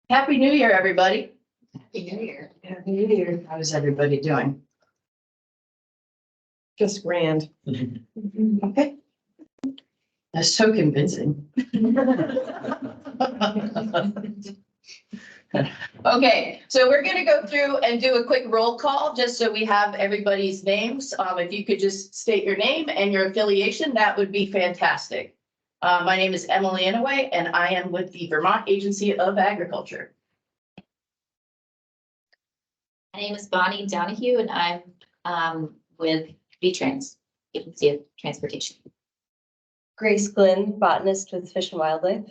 Happy New Year, everybody. Happy New Year. Happy New Year. How is everybody doing? Just grand. Okay. That's so convincing. Okay, so we're gonna go through and do a quick roll call, just so we have everybody's names. If you could just state your name and your affiliation, that would be fantastic. My name is Emily Inouye, and I am with the Vermont Agency of Agriculture. My name is Bonnie Donahue and I'm with VTrans, Agency of Transportation. Grace Glenn, botanist with Fish and Wildlife.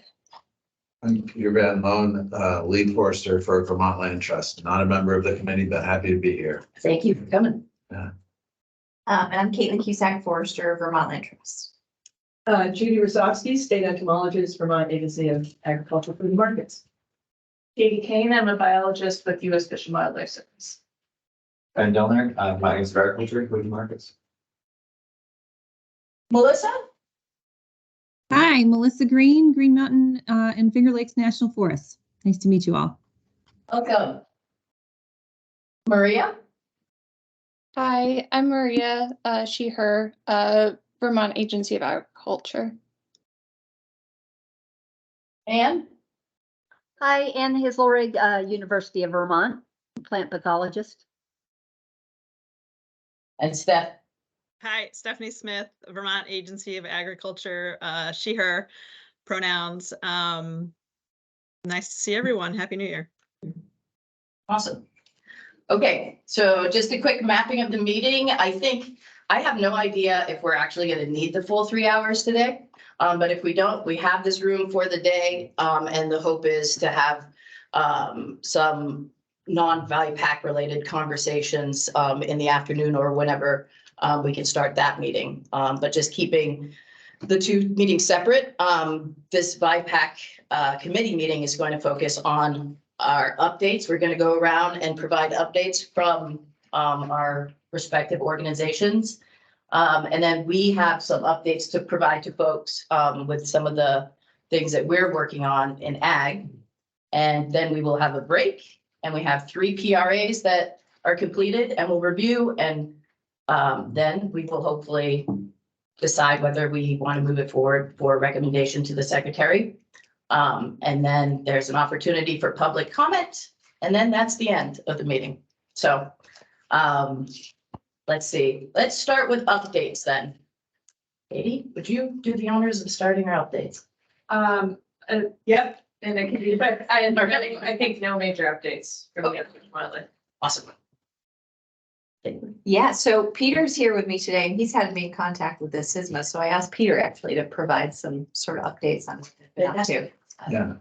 I'm Peter Van Loan, lead forester for Vermont Land Trust, not a member of the committee, but happy to be here. Thank you for coming. And I'm Caitlin Cusack, forester, Vermont Land Trust. Judy Rosofsky, state entomologist, Vermont Agency of Agricultural Food and Markets. Katie Kane, I'm a biologist with U.S. Fish and Wildlife Service. Ben Delner, Finance of Agriculture, Food Markets. Melissa? Hi, Melissa Green, Green Mountain and Finger Lakes National Forest. Nice to meet you all. Welcome. Maria? Hi, I'm Maria, she, her, Vermont Agency of Agriculture. Anne? Hi, Ann Hazelrig, University of Vermont, plant pathologist. And Steph? Hi, Stephanie Smith, Vermont Agency of Agriculture, she, her, pronouns. Nice to see everyone. Happy New Year. Awesome. Okay, so just a quick mapping of the meeting. I think I have no idea if we're actually going to need the full 3 hours today. But if we don't, we have this room for the day. And the hope is to have some non-VIEPAC related conversations in the afternoon or whenever we can start that meeting. But just keeping the two meetings separate. This VIEPAC committee meeting is going to focus on our updates. We're going to go around and provide updates from our respective organizations. And then we have some updates to provide to folks with some of the things that we're working on in ag. And then we will have a break, and we have 3 PRAs that are completed and we'll review, and then we will hopefully decide whether we want to move it forward for recommendation to the secretary. And then there's an opportunity for public comment, and then that's the end of the meeting. So let's see, let's start with updates then. Katie, would you do the honors of starting our updates? Yep, and it can be, but I think no major updates from the Fish and Wildlife. Awesome. Yeah, so Peter's here with me today and he's had me in contact with the SISMA. So I asked Peter actually to provide some sort of updates on that too. Yeah,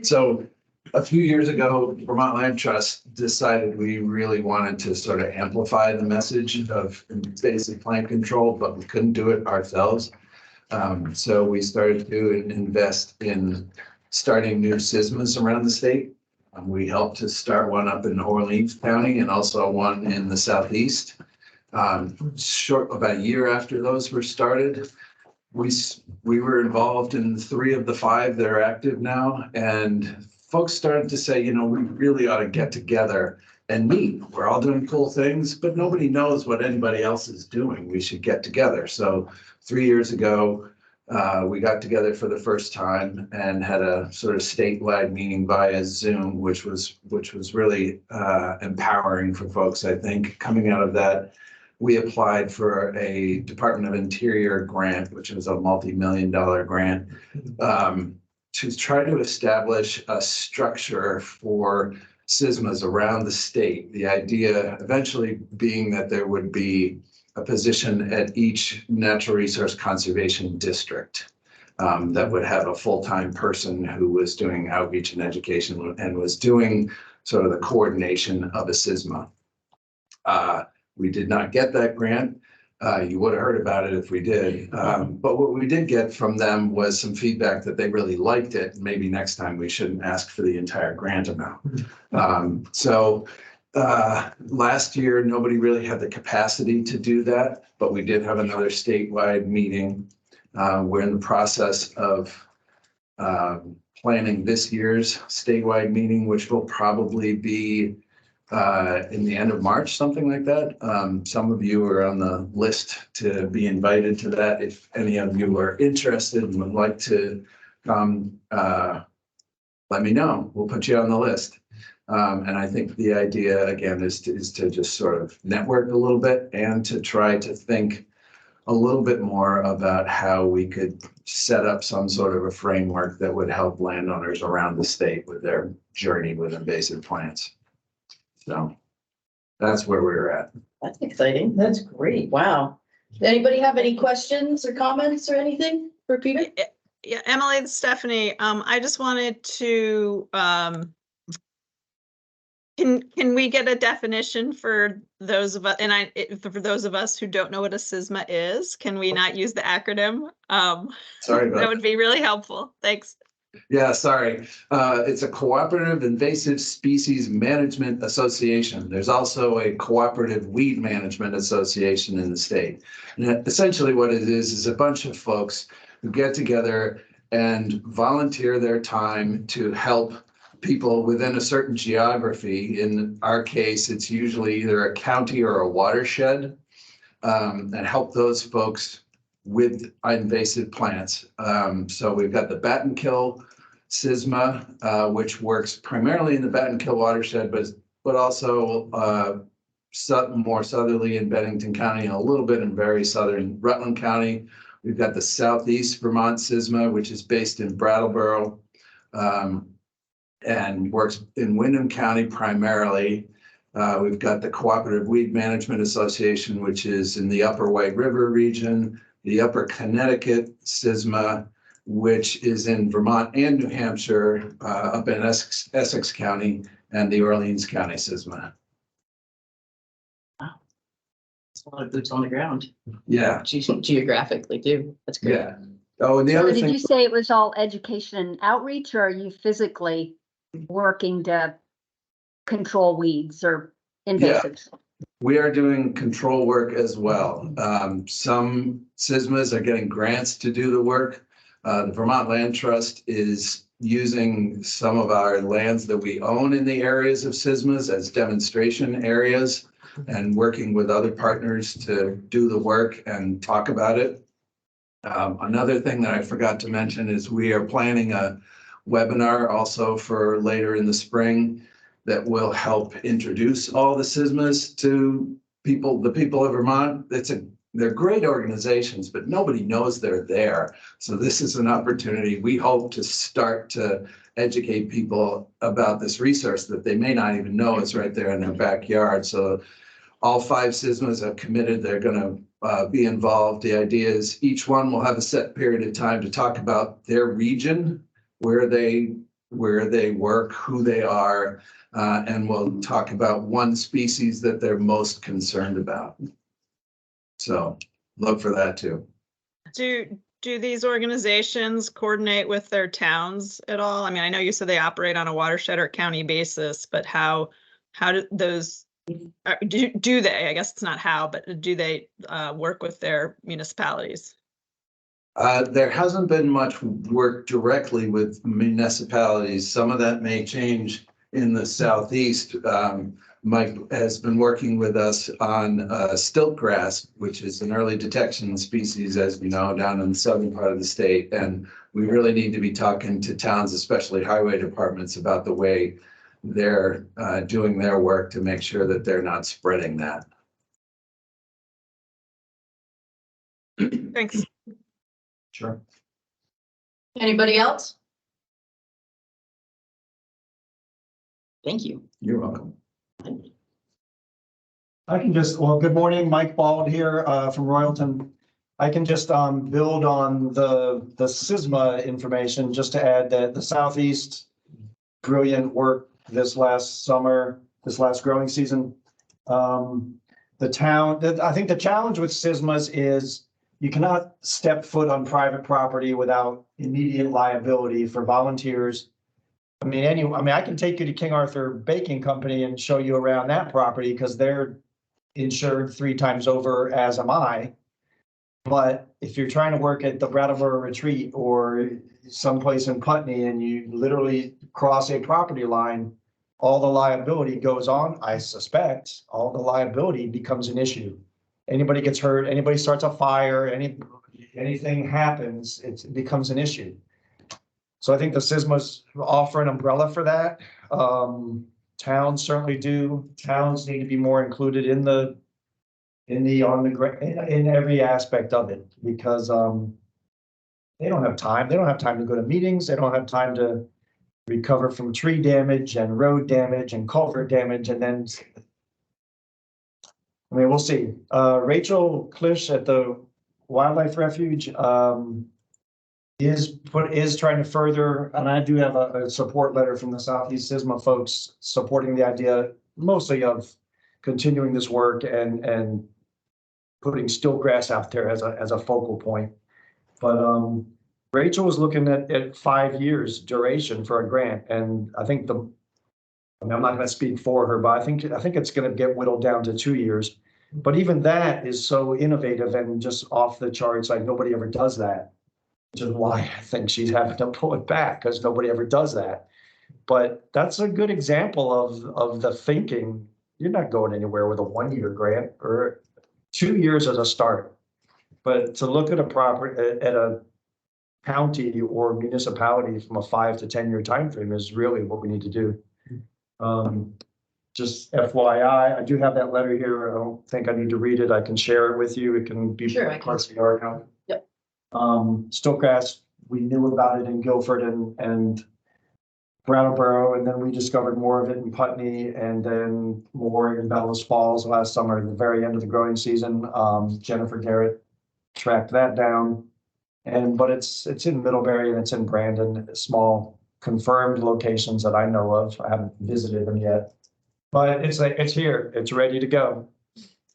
so a few years ago, Vermont Land Trust decided we really wanted to sort of amplify the message of invasive plant control, but we couldn't do it ourselves. So we started to invest in starting new SISMAs around the state. We helped to start one up in Orleans County and also one in the Southeast. About a year after those were started, we were involved in 3 of the 5 that are active now, and folks started to say, you know, we really ought to get together and meet. We're all doing cool things, but nobody knows what anybody else is doing. We should get together. So 3 years ago, we got together for the first time and had a sort of statewide meeting via Zoom, which was really empowering for folks. I think coming out of that, we applied for a Department of Interior grant, which was a multi-million-dollar grant, to try to establish a structure for SISMAs around the state. The idea eventually being that there would be a position at each natural resource conservation district that would have a full-time person who was doing outreach and education and was doing sort of the coordination of a SISMA. We did not get that grant. You would have heard about it if we did. But what we did get from them was some feedback that they really liked it. Maybe next time we shouldn't ask for the entire grant amount. Last year, nobody really had the capacity to do that, but we did have another statewide meeting. We're in the process of planning this year's statewide meeting, which will probably be in the end of March, something like that. Some of you are on the list to be invited to that. If any of you are interested and would like to come, let me know. We'll put you on the list. And I think the idea, again, is to just sort of network a little bit and to try to think a little bit more about how we could set up some sort of a framework that would help landowners around the state with their journey with invasive plants. So that's where we're at. That's exciting. That's great. Wow. Does anybody have any questions or comments or anything for Peter? Yeah, Emily and Stephanie, I just wanted to, can we get a definition for those of us, and for those of us who don't know what a SISMA is, can we not use the acronym? Sorry about that would be really helpful. Thanks. Yeah, sorry. It's a Cooperative Invasive Species Management Association. There's also a Cooperative Weed Management Association in the state. And essentially what it is a bunch of folks who get together and volunteer their time to help people within a certain geography. In our case, it's usually either a county or a watershed, and help those folks with invasive plants. So we've got the Bat and Kill SISMA, which works primarily in the Bat and Kill watershed, but also more southerly in Bennington County and a little bit in very southern Rutland County. We've got the Southeast Vermont SISMA, which is based in Brattleboro, and works in Windham County primarily. We've got the Cooperative Weed Management Association, which is in the Upper White River region, the Upper Connecticut SISMA, which is in Vermont and New Hampshire, up in Essex County, and the Orleans County SISMA. It's a lot of boots on the ground. Yeah. Geographically too. That's great. Yeah. Oh, and the So other did thing. you say it was all education and outreach, or are you physically working to control weeds or invasives? We are doing control work as well. Some SISMAs are getting grants to do the work. The Vermont Land Trust is using some of our lands that we own in the areas of SISMAs as demonstration areas and working with other partners to do the work and talk about it. Another thing that I forgot to mention is we are planning a webinar also for later in the spring that will help introduce all the SISMAs to people, the people of Vermont. They're great organizations, but nobody knows they're there. So this is an opportunity. We hope to start to educate people about this resource that they may not even know is right there in their backyard. So all 5 SISMAs have committed. They're going to be involved. The idea is each one will have a set period of time to talk about their region, where they work, who they are, and we'll talk about one species that they're most concerned about. So look for that too. Do these organizations coordinate with their towns at all? I mean, I know you said they operate on a watershed or county basis, but how do those do they? I guess it's not how, but do they work with their municipalities? There hasn't been much work directly with municipalities. Some of that may change in the Southeast. Mike has been working with us on stiltgrass, which is an early detection species, as you know, down in the southern part of the state. And we really need to be talking to towns, especially highway departments, about the way they're doing their work to make sure that they're not spreading that. Thanks. Sure. Anybody else? Thank you. You're welcome. I can just, well, good morning, Mike Bald here from Royalton. I can just build on the SISMA information, just to add that the Southeast, brilliant work this last summer, this last growing season. The town, I think the challenge with SISMAs is you cannot step foot on private property without immediate liability for volunteers. I mean, I can take you to King Arthur Baking Company and show you around that property because they're insured 3 times over, as am I. But if you're trying to work at the Brattleboro Retreat or someplace in Putney and you literally cross a property line, all the liability goes on, I suspect, all the liability becomes an issue. Anybody gets hurt, anybody starts a fire, anything happens, it becomes an issue. So I think the SISMAs offer an umbrella for that. Towns certainly do. Towns need to be more included in every aspect of it, because they don't have time. They don't have time to go to meetings. They don't have time to recover from tree damage and road damage and culvert damage. And then, I mean, we'll see. Rachel Klisch at the Wildlife Refuge is trying to further, and I do have a support letter from the Southeast SISMA folks supporting the idea mostly of continuing this work and putting still grass out there as a focal point. But Rachel was looking at 5 years duration for a grant, and I think I'm not going to speak for her, but I think it's going to get whittled down to 2 years. But even that is so innovative and just off the charts, like nobody ever does that, which is why I think she's having to pull it back, because nobody ever does that. But that's a good example of the thinking. You're not going anywhere with a 1 year grant, or 2 years as a start. But to look at a county or municipality from a 5 to 10 year time frame is really what we need to do. Just FYI, I do have that letter here. I don't think I need to read it. I can share it with you. It can be part of the archive. Yep. Stiltgrass, we knew about it in Guilford and Brattleboro, and then we discovered more of it in Putney, and then more in Bellows Falls last summer, at the very end of the growing season. Jennifer Garrett tracked that down, but it's in Middlebury and it's in Brandon, small confirmed locations that I know of. I haven't visited them yet, but it's here. It's ready to go.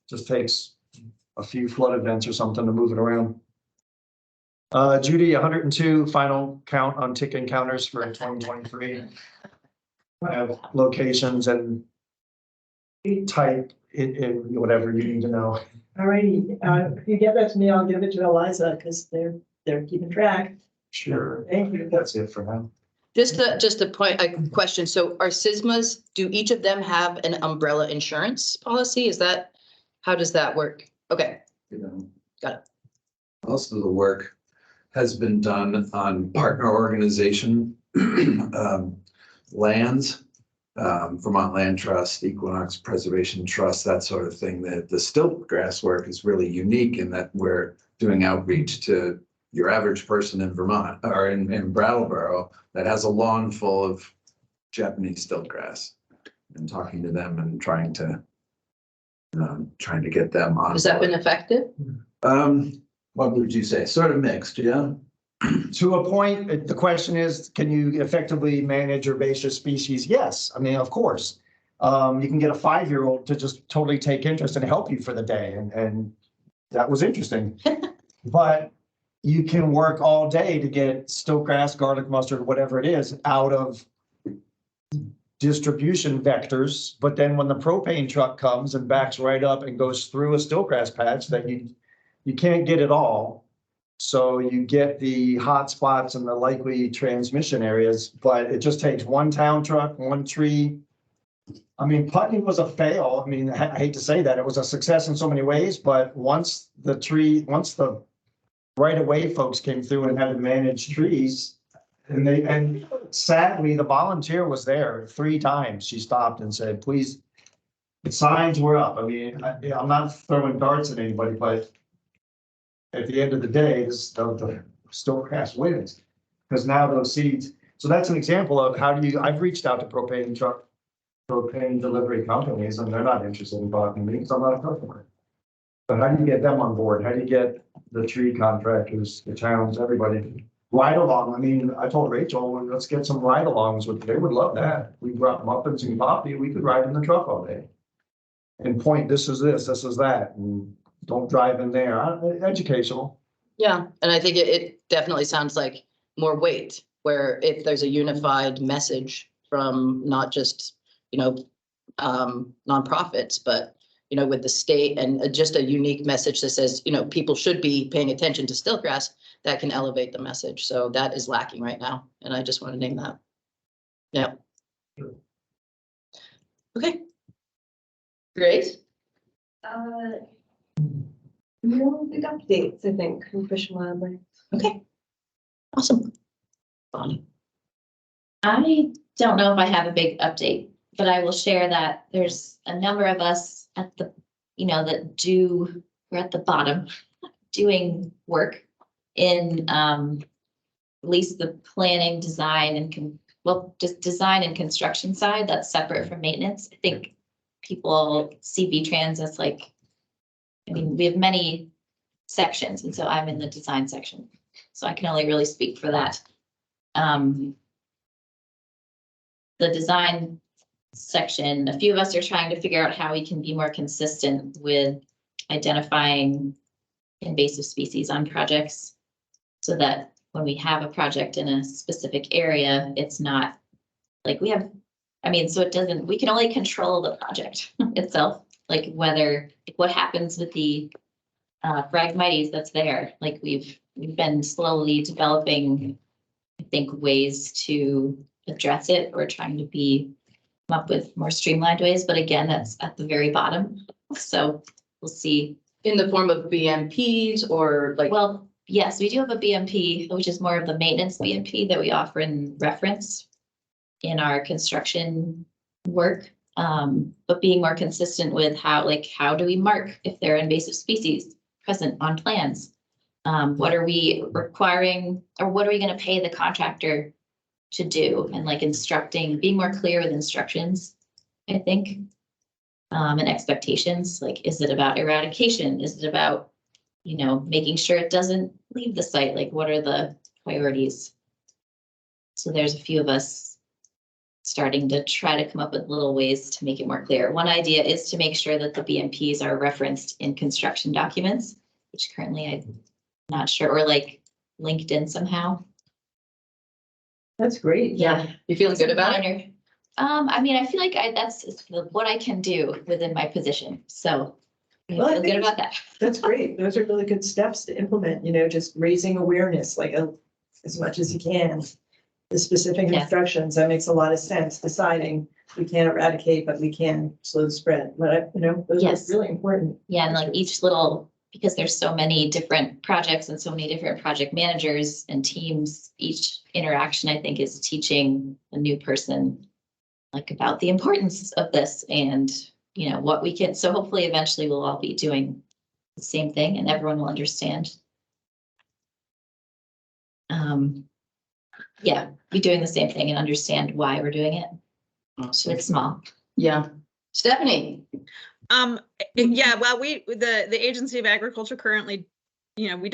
Just takes a few flood events or something to move it around. Judy, 102 final count on tick encounters for 2023. I have locations and type in whatever you need to know. All righty, if you get that to me, I'll give it to Eliza, because they're keeping track. Sure. Thank you. That's it for now. Just a question. So are SISMAs, do each of them have an umbrella insurance policy? How does that work? Okay. Got it. Most of the work has been done on partner organization lands, Vermont Land Trust, Equinox Preservation Trust, that sort of thing. The stiltgrass work is really unique in that we're doing outreach to your average person in Vermont or in Brattleboro that has a lawn full of Japanese stiltgrass, and talking to them and trying to get them on. Has that been effective? What would you say? Sort of mixed, yeah. To a point, the question is, can you effectively manage herbaceous species? Yes. I mean, of course. You can get a 5-year-old to just totally take interest and help you for the day. And that was interesting. But you can work all day to get stiltgrass, garlic mustard, whatever it is, out of distribution vectors. But then when the propane truck comes and backs right up and goes through a stiltgrass patch, that you can't get it all. So you get the hot spots and the likely transmission areas, but it just takes one town truck, one tree. I mean, Putney was a fail. I mean, I hate to say that. It was a success in so many ways, but once the right-of-way folks came through and had to manage trees, and sadly, the volunteer was there 3 times. She stopped and said, please, the signs were up. I mean, I'm not throwing darts at anybody, but at the end of the day, the stiltgrass wins, because now those seeds. So that's an example of I've reached out to propane delivery companies, and they're not interested in buying me because I'm not a customer. But how do you get them on board? How do you get the tree contractors, the towns, everybody ride along? I mean, I told Rachel, let's get some ride alongs with. They would love that. We brought muffins and coffee. We could ride in the truck all day and point. This is this is that. And don't drive in there. Educational. Yeah, and I think it definitely sounds like more weight, where if there's a unified message from not just, nonprofits, but, with the state and just a unique message that says, people should be paying attention to Stillgrass that can elevate the message. So that is lacking right now. And I just want to name that. Yeah. Okay. Great. No big updates, I think, from Fish and Wildlife. Okay. Awesome. Bonnie. I don't know if I have a big update, but I will share that there's a number of us at the, we're at the bottom doing work in at least the planning, design and just design and construction side that's separate from maintenance. I think people see V-Trans as we have many sections, and so I'm in the design section. So I can only really speak for that. The design section, a few of us are trying to figure out how we can be more consistent with identifying invasive species on projects so that when we have a project in a specific area, it's not like we can only control the project itself, what happens with the Phragmites that's there. We've been slowly developing, I think, ways to address it or trying to come up with more streamlined ways. But again, that's at the very bottom. So we'll see. In the form of BMPs or Well, yes, we do have a BMP, which is more of the maintenance BMP that we offer in reference in our construction work. But being more consistent with how do we mark if there are invasive species present on plans? What are we requiring, or what are we going to pay the contractor to do? And being more clear with instructions, I think, and expectations. Is it about eradication? Is it about, making sure it doesn't leave the site? What are the priorities? So there's a few of us starting to try to come up with little ways to make it more clear. One idea is to make sure that the BMPs are referenced in construction documents, which currently I'm not sure, or linked in somehow. That's great. Yeah. You feeling good about it? I feel like that's what I can do within my position. So I Well, I feel think good about that. That's great. Those are really good steps to implement, just raising awareness, as much as you can. The specific Yeah. instructions, that makes a lot of sense, deciding we can't eradicate, but we can slow the spread. But, those Yes. are really important. Yeah, and because there's so many different projects and so many different project managers and teams, each interaction, I think, is teaching a new person about the importance of this and, what we can. So hopefully eventually we'll all be doing the same thing and everyone will understand. Be doing the same thing and understand why we're doing it. So it's small. Yeah. Stephanie. Yeah, well, the Agency of Agriculture currently, we're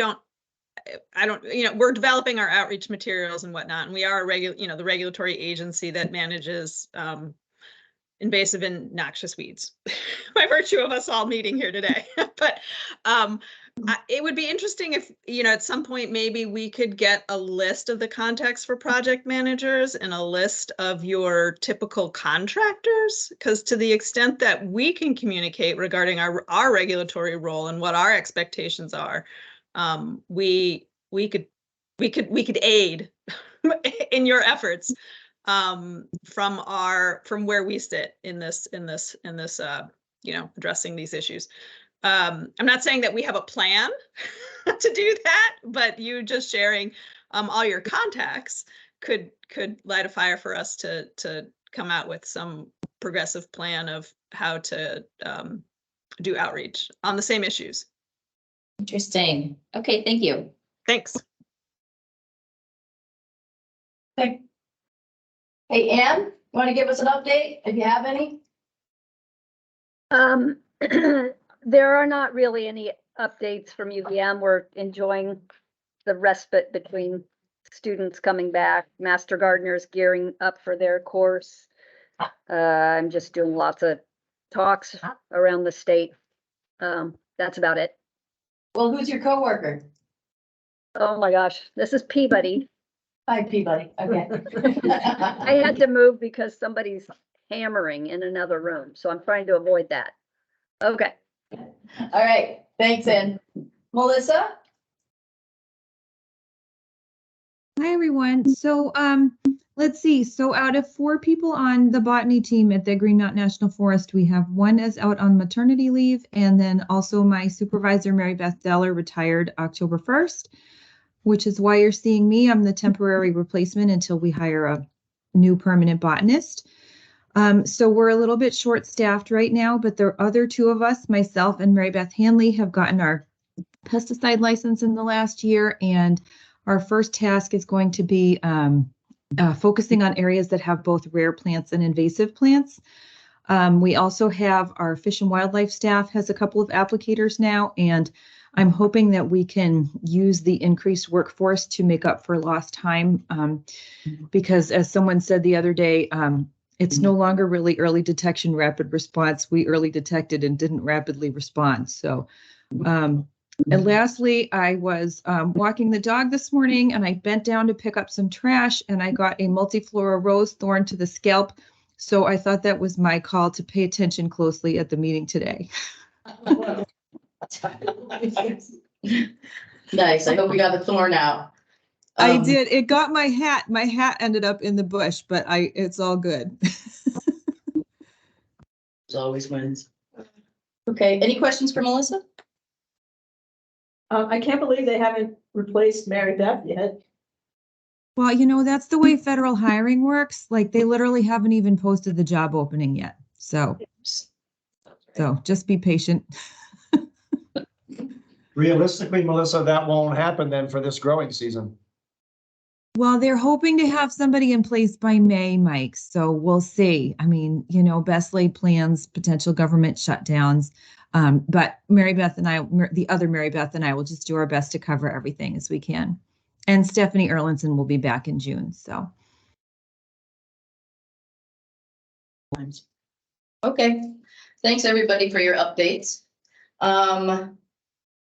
developing our outreach materials and whatnot, and we are the regulatory agency that manages invasive and noxious weeds by virtue of us all meeting here today. But it would be interesting if, at some point, maybe we could get a list of the contacts for project managers and a list of your typical contractors, because to the extent that we can communicate regarding our regulatory role and what our expectations are, we could aid in your efforts from where we sit in this addressing these issues. I'm not saying that we have a plan to do that, but you just sharing all your contacts could light a fire for us to come out with some progressive plan of how to do outreach on the same issues. Interesting. Okay, thank you. Thanks. Okay. Hey, Anne, you want to give us an update if you have any? There are not really any updates from UVM. We're enjoying the respite between students coming back. Master gardeners gearing up for their course. I'm just doing lots of talks around the state. That's about it. Well, who's your coworker? Oh my gosh, this is Peabody. Hi, Peabody. Okay. I had to move because somebody's hammering in another room, so I'm trying to avoid that. Okay. All right, thanks, Ann. Melissa? Hi, everyone. So, let's see. So out of 4 people on the botany team at the Green Mountain National Forest, we have one is out on maternity leave, and then also my supervisor, Mary Beth Deller, retired October 1st, which is why you're seeing me. I'm the temporary replacement until we hire a new permanent botanist. So we're a little bit short-staffed right now, but the other 2 of us, myself and Mary Beth Hanley, have gotten our pesticide license in the last year, and our first task is going to be focusing on areas that have both rare plants and invasive plants. We also have our fish and wildlife staff has a couple of applicators now, and I'm hoping that we can use the increased workforce to make up for lost time. Because as someone said the other day, it's no longer really early detection, rapid response. We early detected and didn't rapidly respond. So, and lastly, I was walking the dog this morning and I bent down to pick up some trash and I got a multiflora rose thorn to the scalp. So I thought that was my call to pay attention closely at the meeting today. Nice, I hope we got the thorn out. I did. It got my hat. My hat ended up in the bush, but it's all good. It always wins. Okay, any questions for Melissa? I can't believe they haven't replaced Mary Beth yet. Well, you know, that's the way federal hiring works. Like they literally haven't even posted the job opening yet. So just be patient. Realistically, Melissa, that won't happen then for this growing season. Well, they're hoping to have somebody in place by May, Mike. So we'll see. I mean, you know, best laid plans, potential government shutdowns. But Mary Beth and I, the other Mary Beth and I will just do our best to cover everything as we can. And Stephanie Erlinson will be back in June. So. Okay, thanks everybody for your updates.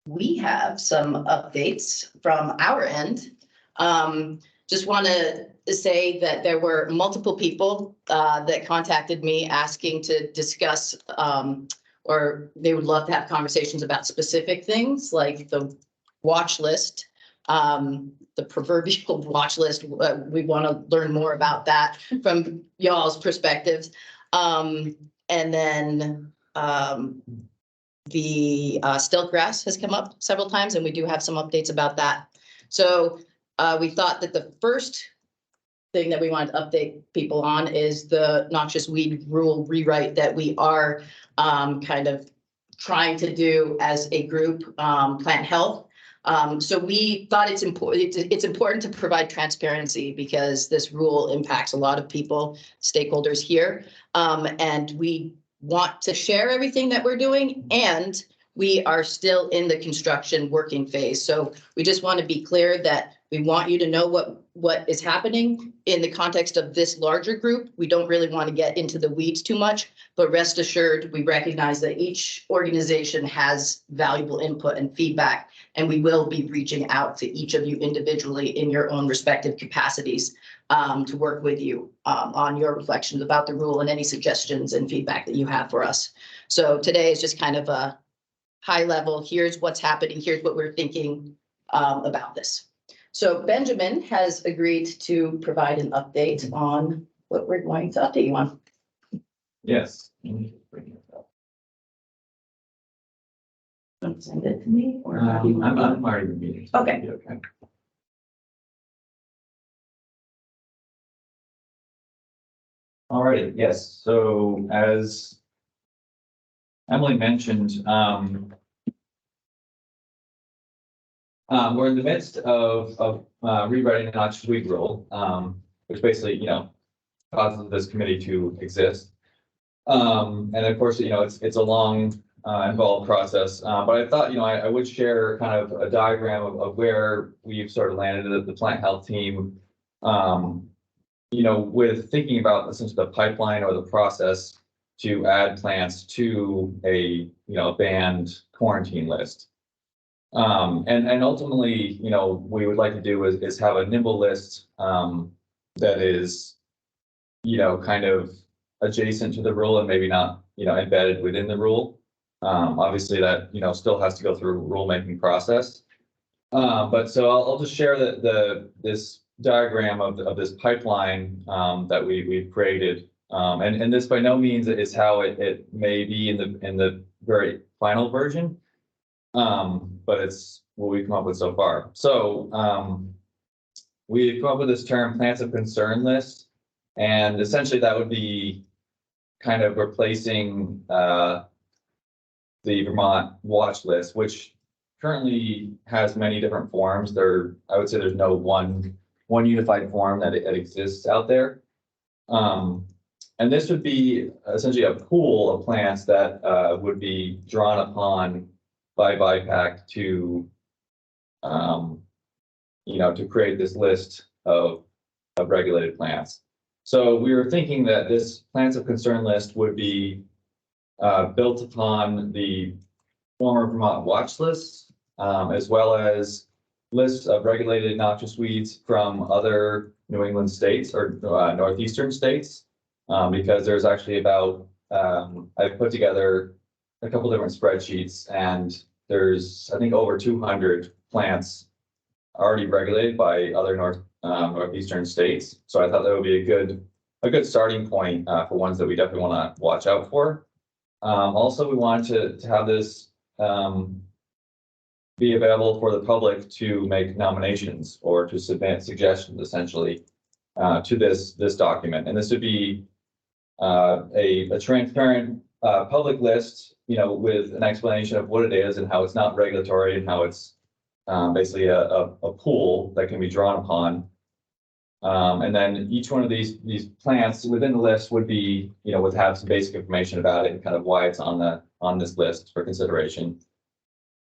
We have some updates from our end. Just want to say that there were multiple people that contacted me asking to discuss or they would love to have conversations about specific things like the watch list, the proverbial watch list. We want to learn more about that from y'all's perspectives. And then the stilt grass has come up several times and we do have some updates about that. So we thought that the first thing that we wanted to update people on is the noxious weed rule rewrite that we are kind of trying to do as a group, plant health. So we thought it's important to provide transparency because this rule impacts a lot of people, stakeholders here. And we want to share everything that we're doing, and we are still in the construction working phase. So we just want to be clear that we want you to know what is happening in the context of this larger group. We don't really want to get into the weeds too much, but rest assured, we recognize that each organization has valuable input and feedback, and we will be reaching out to each of you individually in your own respective capacities to work with you on your reflections about the rule and any suggestions and feedback that you have for us. So today is just kind of a high level, here's what's happening, here's what we're thinking about this. So Benjamin has agreed to provide an update on what we're going to update you on. Yes. Don't send it to me or I'm already in the meeting. So Okay. it'll be okay. All right, yes, so as Emily mentioned, we're in the midst of rewriting the noxious weed rule, which basically, you know, causes this committee to exist. And of course, you know, it's a long, involved process, but I thought, you know, I would share kind of a diagram of where we've sort of landed at the plant health team. You know, with thinking about essentially the pipeline or the process to add plants to a, you know, banned quarantine list. And ultimately, you know, we would like to do is have a nimble list that is, you know, kind of adjacent to the rule and maybe not, you know, embedded within the rule. Obviously that, still has to go through a rulemaking process. But so I'll just share this diagram of this pipeline, that we've created. And this by no means is how it may be in the very final version. But it's what we've come up with so far. So, we've come up with this term plants of concern list. And essentially that would be kind of replacing, the Vermont watch list, which currently has many different forms. I would say there's no one unified form that exists out there. And this would be essentially a pool of plants that would be drawn upon by VIEPAC to, to create this list of regulated plants. So we were thinking that this plants of concern list would be built upon the former Vermont watch list, as well as lists of regulated noxious weeds from other New England states or northeastern states, because there's actually about, I've put together a couple different spreadsheets, and there's, I think, over 200 plants already regulated by other northeastern states. So I thought that would be a good starting point for ones that we definitely want to watch out for. Also, we wanted to have this be available for the public to make nominations or to submit suggestions, essentially, to this document. And this would be a transparent public list, with an explanation of what it is and how it's not regulatory and how it's basically a pool that can be drawn upon. And then each one of these plants within the list would be, would have some basic information about it and kind of why it's on this list for consideration.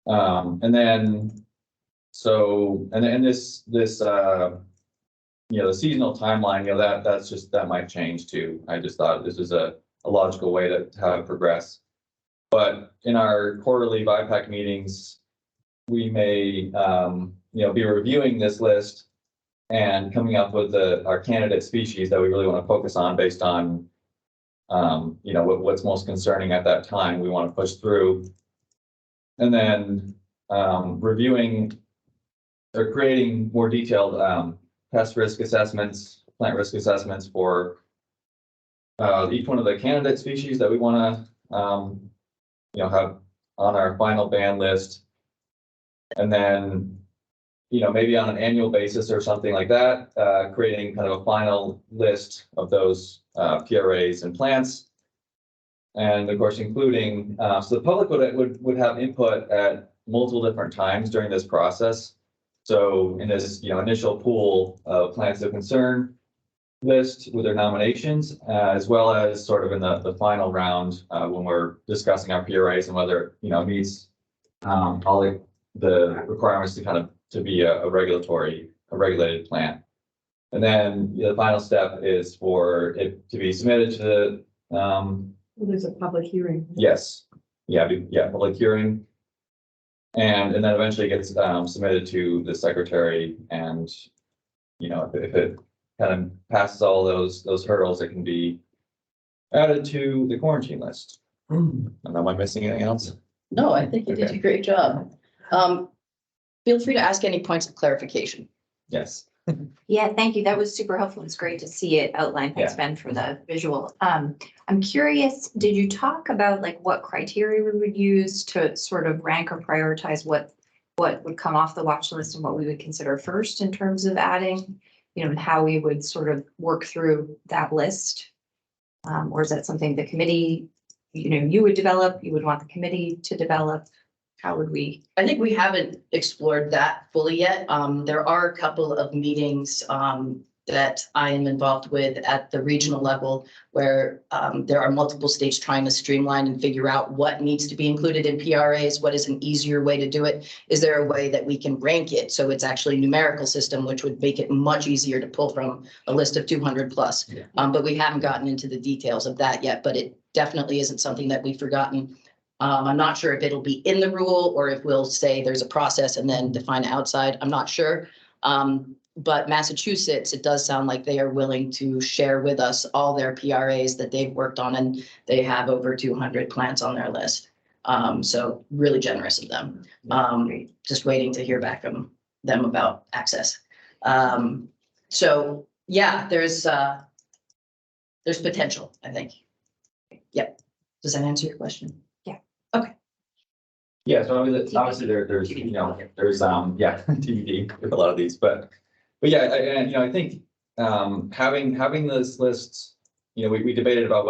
And then this the seasonal timeline, that might change too. I just thought this is a logical way to have it progress. But in our quarterly VIEPAC meetings, we may be reviewing this list and coming up with our candidate species that we really want to focus on based on what's most concerning at that time we want to push through. And then reviewing or creating more detailed pest risk assessments, plant risk assessments for each one of the candidate species that we want to have on our final ban list. And then maybe on an annual basis or something like that, creating kind of a final list of those PRAs and plants. And of course, including, so the public would have input at multiple different times during this process. So in this, initial pool of plants of concern list with their nominations, as well as sort of in the final round, when we're discussing our PRAs and whether, it meets all the requirements to be a regulated plant. And then the final step is for it to be submitted to There's a public hearing. yes, public hearing. And then eventually gets submitted to the secretary, and if it kind of passes all those hurdles, it can be added to the quarantine list. And am I missing anything else? No, I think you did a great job. Feel free to ask any points of clarification. Yes. Yeah, thank you. That was super helpful. It's great to see it outlined. Thanks, Ben, for the visual. I'm curious, did you talk about like what criteria we would use to sort of rank or prioritize what would come off the watch list and what we would consider first in terms of adding, and how we would sort of work through that list? Or is that something the committee, you would develop, you would want the committee to develop? How would we? I think we haven't explored that fully yet. There are a couple of meetings that I am involved with at the regional level where there are multiple states trying to streamline and figure out what needs to be included in PRAs, what is an easier way to do it. Is there a way that we can rank it so it's actually a numerical system, which would make it much easier to pull from a list of 200 plus. Yeah. But we haven't gotten into the details of that yet, but it definitely isn't something that we've forgotten. I'm not sure if it'll be in the rule or if we'll say there's a process and then define outside. I'm not sure. But Massachusetts, it does sound like they are willing to share with us all their PRAs that they've worked on, and they have over 200 plants on their list. So really generous of them. Just waiting to hear back from them about access. So yeah, there's potential, I think. Yep. Does that answer your question? Yeah, so I mean, obviously there's, you know, there's, yeah, TBD with a lot of these, but yeah, and, you know, I think, having this list, you know, we debated about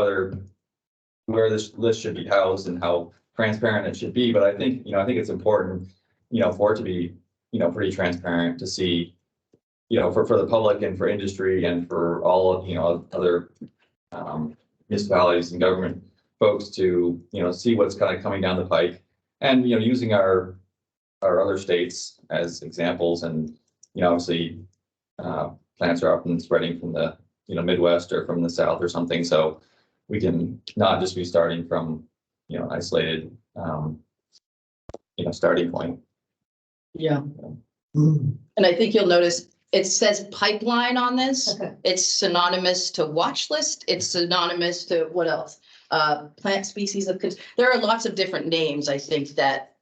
where this list should be housed and how transparent it should be, but I think, you know, I think it's important, you know, for it to be, you know, pretty transparent to see, you know, for the public and for industry and for all of, you know, other, municipalities and government folks to, you know, see what's kind of coming down the pike. And, you know, using our other states as examples and, you know, obviously, plants are often spreading from the, you know, Midwest or from the South or something. So we can not just be starting from, you know, isolated, you know, starting point. Yeah. And I think you'll notice it says pipeline on this. It's synonymous to watch list. It's synonymous to what else? Plant species of, there are lots of different names, I think, that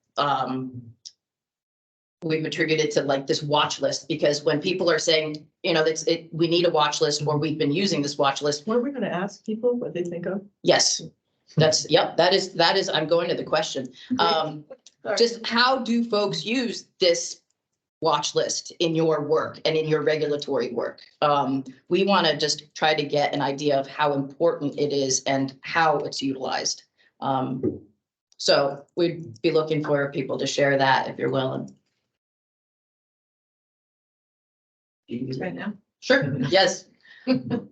we've attributed to like this watch list, because when people are saying, you know, we need a watch list, or we've been using this watch list. Were we gonna ask people what they think of? Yes, yep, that is, I'm going to the question. Just how do folks use this watch list in your work and in your regulatory work? We want to just try to get an idea of how important it is and how it's utilized. So we'd be looking for people to share that if you're willing. Right now. Sure, yes. I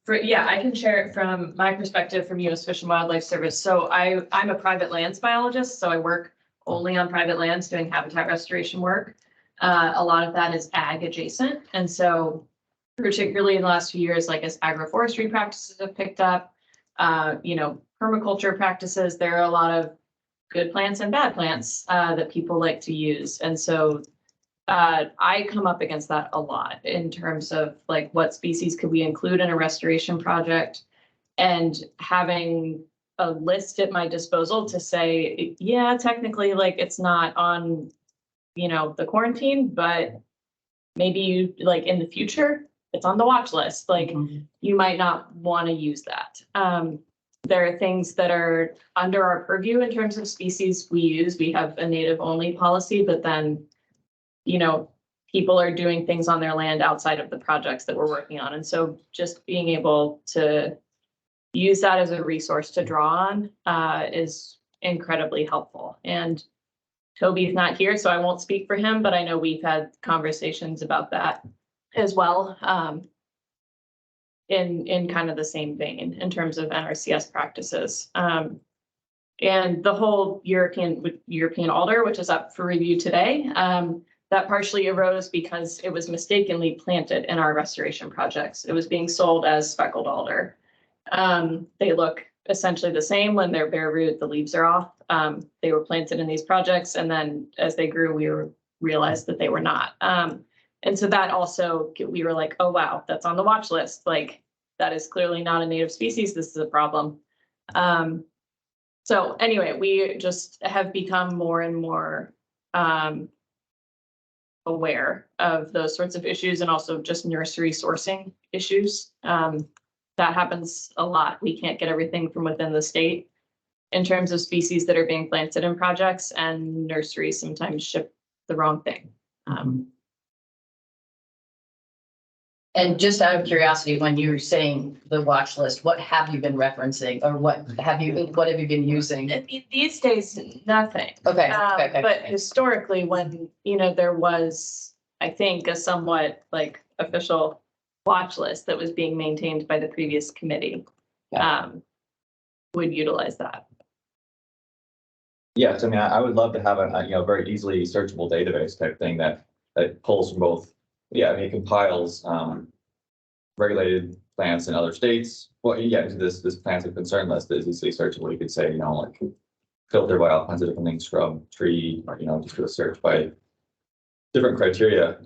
can share it from my perspective from U.S. Fish and Wildlife Service. So I'm a private lands biologist, so I work only on private lands doing habitat restoration work. A lot of that is ag adjacent. And so particularly in the last few years, like as agroforestry practices have picked up, you know, permaculture practices, there are a lot of good plants and bad plants that people like to use. And so I come up against that a lot in terms of like what species could we include in a restoration project, and having a list at my disposal to say, yeah, technically, like it's not on, you know, the quarantine, but maybe you like in the future, it's on the watch list. Like you might not want to use that. There are things that are under our purview in terms of species we use. We have a native only policy, but then, you know, people are doing things on their land outside of the projects that we're working on. And so just being able to use that as a resource to draw on is incredibly helpful. And Toby's not here, so I won't speak for him, but I know we've had conversations about that as well, in kind of the same vein in terms of NRCS practices. And the whole European alder, which is up for review today, that partially arose because it was mistakenly planted in our restoration projects. It was being sold as speckled alder. They look essentially the same when they're bare root, the leaves are off. They were planted in these projects, and then as they grew, we realized that they were not. And so that also, we were like, oh, wow, that's on the watch list. Like, that is clearly not a native species. This is a problem. So anyway, we just have become more and more aware of those sorts of issues, and also just nursery sourcing issues. That happens a lot. We can't get everything from within the state in terms of species that are being planted in projects, and nurseries sometimes ship the wrong thing. And just out of curiosity, when you were saying the watch list, what have you been referencing, or what have you been using? These days, nothing. Okay. But historically, when, you know, there was, I think, a somewhat like official watch list that was being maintained by the previous committee, would utilize that. Yes, I mean, I would love to have a, you know, very easily searchable database type thing that pulls from both. Yeah, I mean, it compiles regulated plants in other states. Well, you get into this plants of concern list that is easily searchable. You could say, you know, like filter by all kinds of different things, shrub, tree, or, you know, just do a search by different criteria,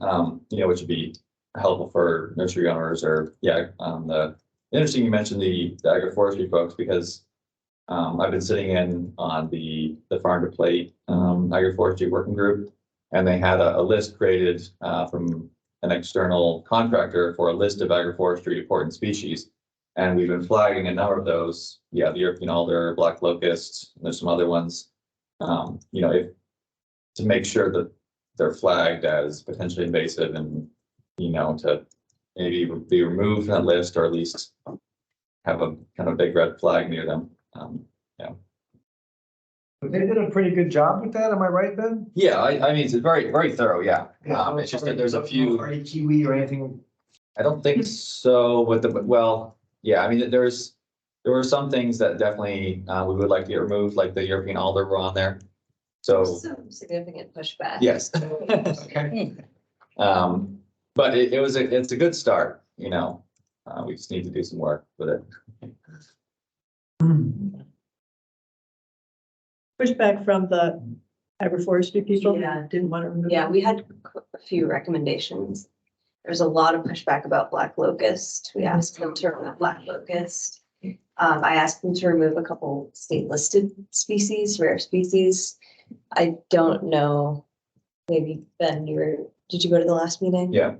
you know, which would be helpful for nursery owners, or interesting you mentioned the agroforestry folks, because I've been sitting in on the Farm to Plate agroforestry working group. And they had a list created from an external contractor for a list of agroforestry important species. And we've been flagging a number of those. Yeah, the European alder, black locust, and there's some other ones. You know, to make sure that they're flagged as potentially invasive and, you know, to maybe be removed from that list or at least have a kind of big red flag near them. They did a pretty good job with that, am I right, Ben? Yeah, I mean, it's very, very thorough, yeah. It's just that there's a few. Any kiwi or anything? I don't think so with well, yeah, I mean, there were some things that definitely we would like to get removed, like the European alder were on there. So, Some significant pushback. yes. Okay. But it's a good start, you know, we just need to do some work with it. Pushback from the agroforestry people. Yeah. Didn't want to remove. Yeah, we had a few recommendations. There's a lot of pushback about black locust. We asked them to remove black locust. I asked them to remove a couple state listed species, rare species. I don't know, maybe Ben, did you go to the last meeting? Yeah.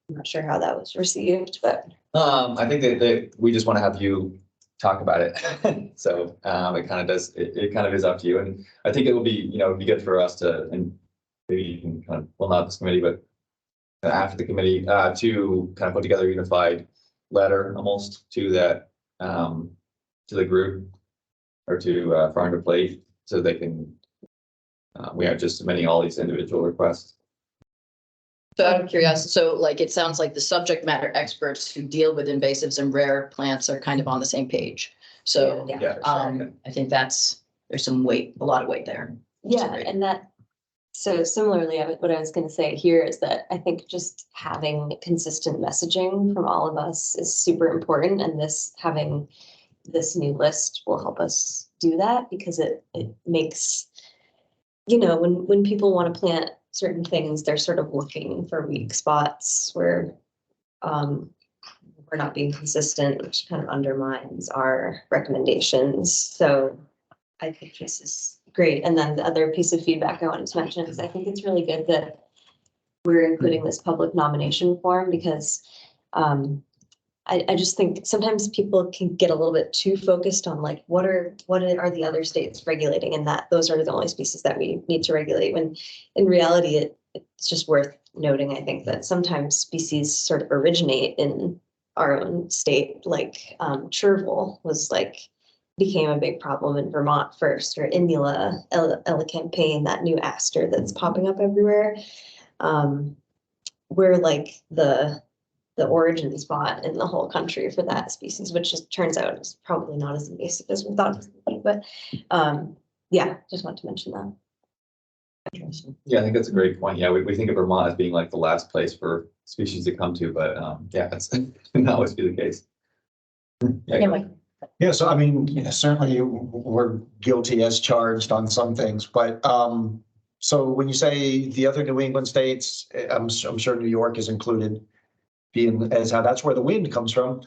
I'm not sure how that was received, but I think that we just want to have you talk about it. So it kind of does, it kind of is up to you. And I think it will be, you know, it'd be good for us to, and maybe you can kind of, well, not this committee, but after the committee, to kind of put together a unified letter almost to that, to the group or to Farm to Plate, so they can, we are just submitting all these individual requests. So out of curiosity, so like, it sounds like the subject matter experts who deal with invasives and rare plants are kind of on the same page. So, Yeah. I think there's some weight, a lot of weight there. yeah, and that, so similarly, what I was gonna say here is that I think just having consistent messaging from all of us is super important, and having this new list will help us do that, because it makes, you know, when people want to plant certain things, they're sort of looking for weak spots where we're not being consistent, which kind of undermines our recommendations. So I think this is great. And then the other piece of feedback I wanted to mention is I think it's really good that we're including this public nomination form, because I just think sometimes people can get a little bit too focused on like, what are the other states regulating, and that those are the only species that we need to regulate, when in reality, it's just worth noting, I think, that sometimes species sort of originate in our own state, like chervil became a big problem in Vermont first, or Indula, elecampane, that new aster that's popping up everywhere. We're like the origin spot in the whole country for that species, which just turns out is probably not as invasive as we thought it was gonna be. But yeah, just want to mention that. Yeah, I think that's a great point. Yeah, we think of Vermont as being like the last place for species to come to, but yeah, that's not always be the case. Yeah, Mike. Yeah, so I mean, yeah, certainly we're guilty as charged on some things, but so when you say the other New England states, I'm sure New York is included, being as how that's where the wind comes from.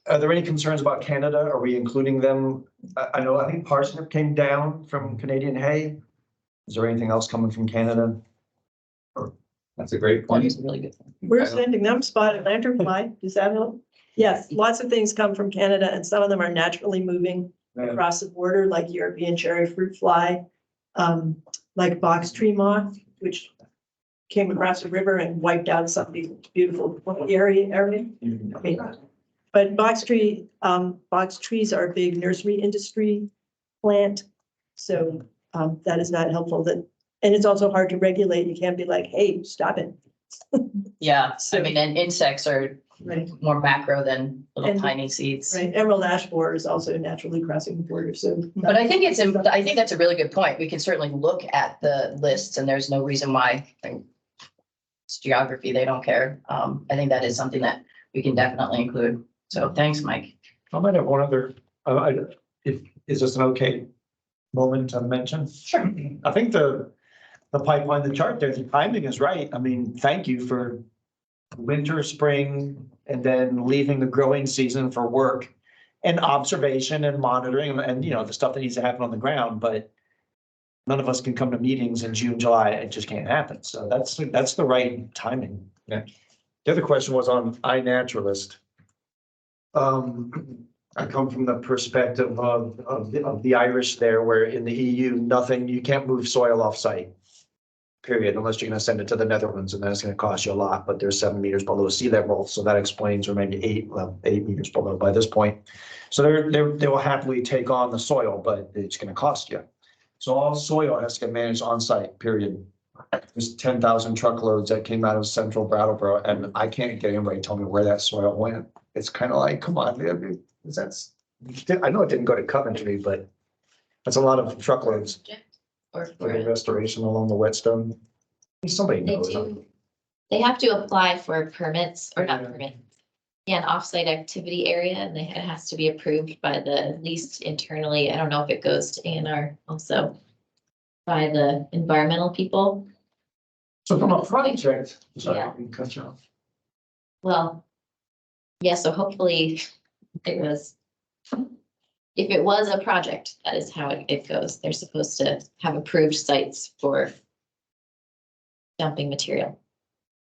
Are there any concerns about Canada? Are we including them? I think parsnip came down from Canadian hay. Is there anything else coming from Canada? That's a great That point. is a really good thing. We're sending them spotted lanternfly. Does that help? Yes, lots of things come from Canada, and some of them are naturally moving across the border, like European cherry fruit fly, like box tree moth, which came across the river and wiped out some beautiful area. I mean, but box trees are a big nursery industry plant, so that is not helpful. And it's also hard to regulate. You can't be like, hey, stop it. Yeah, I mean, and insects are Right. more macro than little And- tiny seeds. Right, emerald ash borer is also naturally crossing the border, so. But I think I think that's a really good point. We can certainly look at the lists, and there's no reason why, it's geography, they don't care. I think that is something that we can definitely include. So thanks, Mike. I might have one other, is this an okay moment to mention? Sure. I think the pipeline, the chart there, the timing is right. I mean, thank you for winter, spring, and then leaving the growing season for work. and observation and monitoring and, you know, the stuff that needs to happen on the ground, but none of us can come to meetings in June, July. It just can't happen. So that's the right timing. Yeah. The other question was on iNaturalist. I come from the perspective of the Irish there, where in the EU, you can't move soil off site. Period, unless you're gonna send it to the Netherlands, and that's gonna cost you a lot, but they're 7 meters below sea level, so that explains, or maybe 8 meters below by this point. So they will happily take on the soil, but it's gonna cost you. So all soil has to get managed on site, period. There's 10,000 truckloads that came out of central Brattleboro, and I can't get anybody to tell me where that soil went. It's kind of like, come on, man, I know it didn't go to Coventry, but that's a lot of truckloads Or for for, the restoration along the whetstone. Somebody they knows. do, they have to apply for permits, or not Yeah. permit. Yeah, an offsite activity area, and it has to be approved by the, at least internally, I don't know if it goes to A&R also. By the environmental people. So from a project, sorry, Yeah. I cut you off. Well, yeah, so hopefully if it was a project, that is how it goes. They're supposed to have approved sites for dumping material.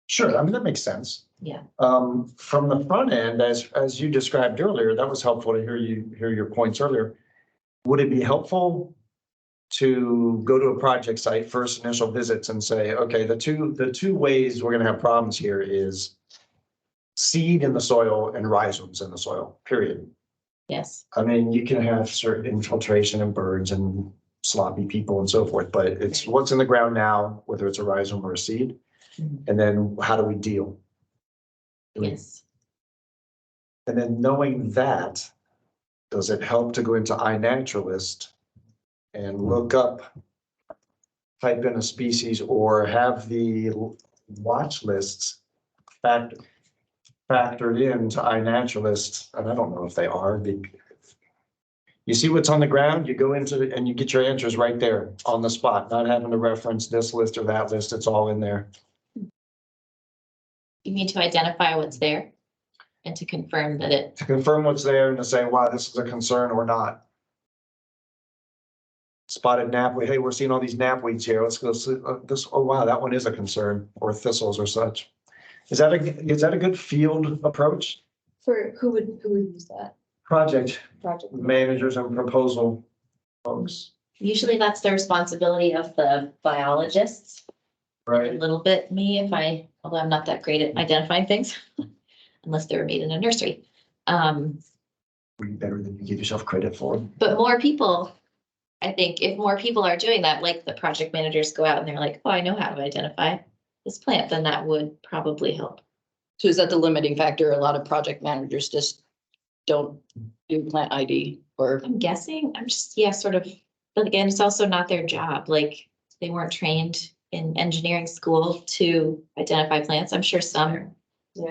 Sure, I mean, that makes sense. Yeah. From the front end, as you described earlier, that was helpful to hear your points earlier. Would it be helpful to go to a project site, first initial visits, and say, okay, the two ways we're gonna have problems here is seed in the soil and rhizomes in the soil, period. Yes. I mean, you can have certain infiltration and birds and sloppy people and so forth, but it's what's in the ground now, whether it's a rhizome or a seed. Mhm. And then how do we deal? Yes. And then knowing that, does it help to go into iNaturalist and look up, type in a species, or have the watch lists factored into iNaturalist? And I don't know if they are. You see what's on the ground, you go into it and you get your answers right there on the spot, not having to reference this list or that list. It's all in there. You need to identify what's there and to confirm that it, To confirm what's there and to say, wow, this is a concern or not. Spotted knapweed, hey, we're seeing all these knapweeds here. Let's go see this. Oh, wow, that one is a concern, or thistles or such. Is that a good field approach? For who would use that Project project? managers and proposal folks, usually that's the responsibility of the biologists. A right? little bit me although I'm not that great at identifying things, unless they were made in a nursery. Better than you give yourself credit for. But more people, I think if more people are doing that, like the project managers go out and they're like, oh, I know how to identify this plant, then that would probably help. So is that the limiting factor? A lot of project managers just don't do plant ID or? I'm guessing, yeah, sort of, but again, it's also not their job. Like, they weren't trained in engineering school to identify plants. I'm sure some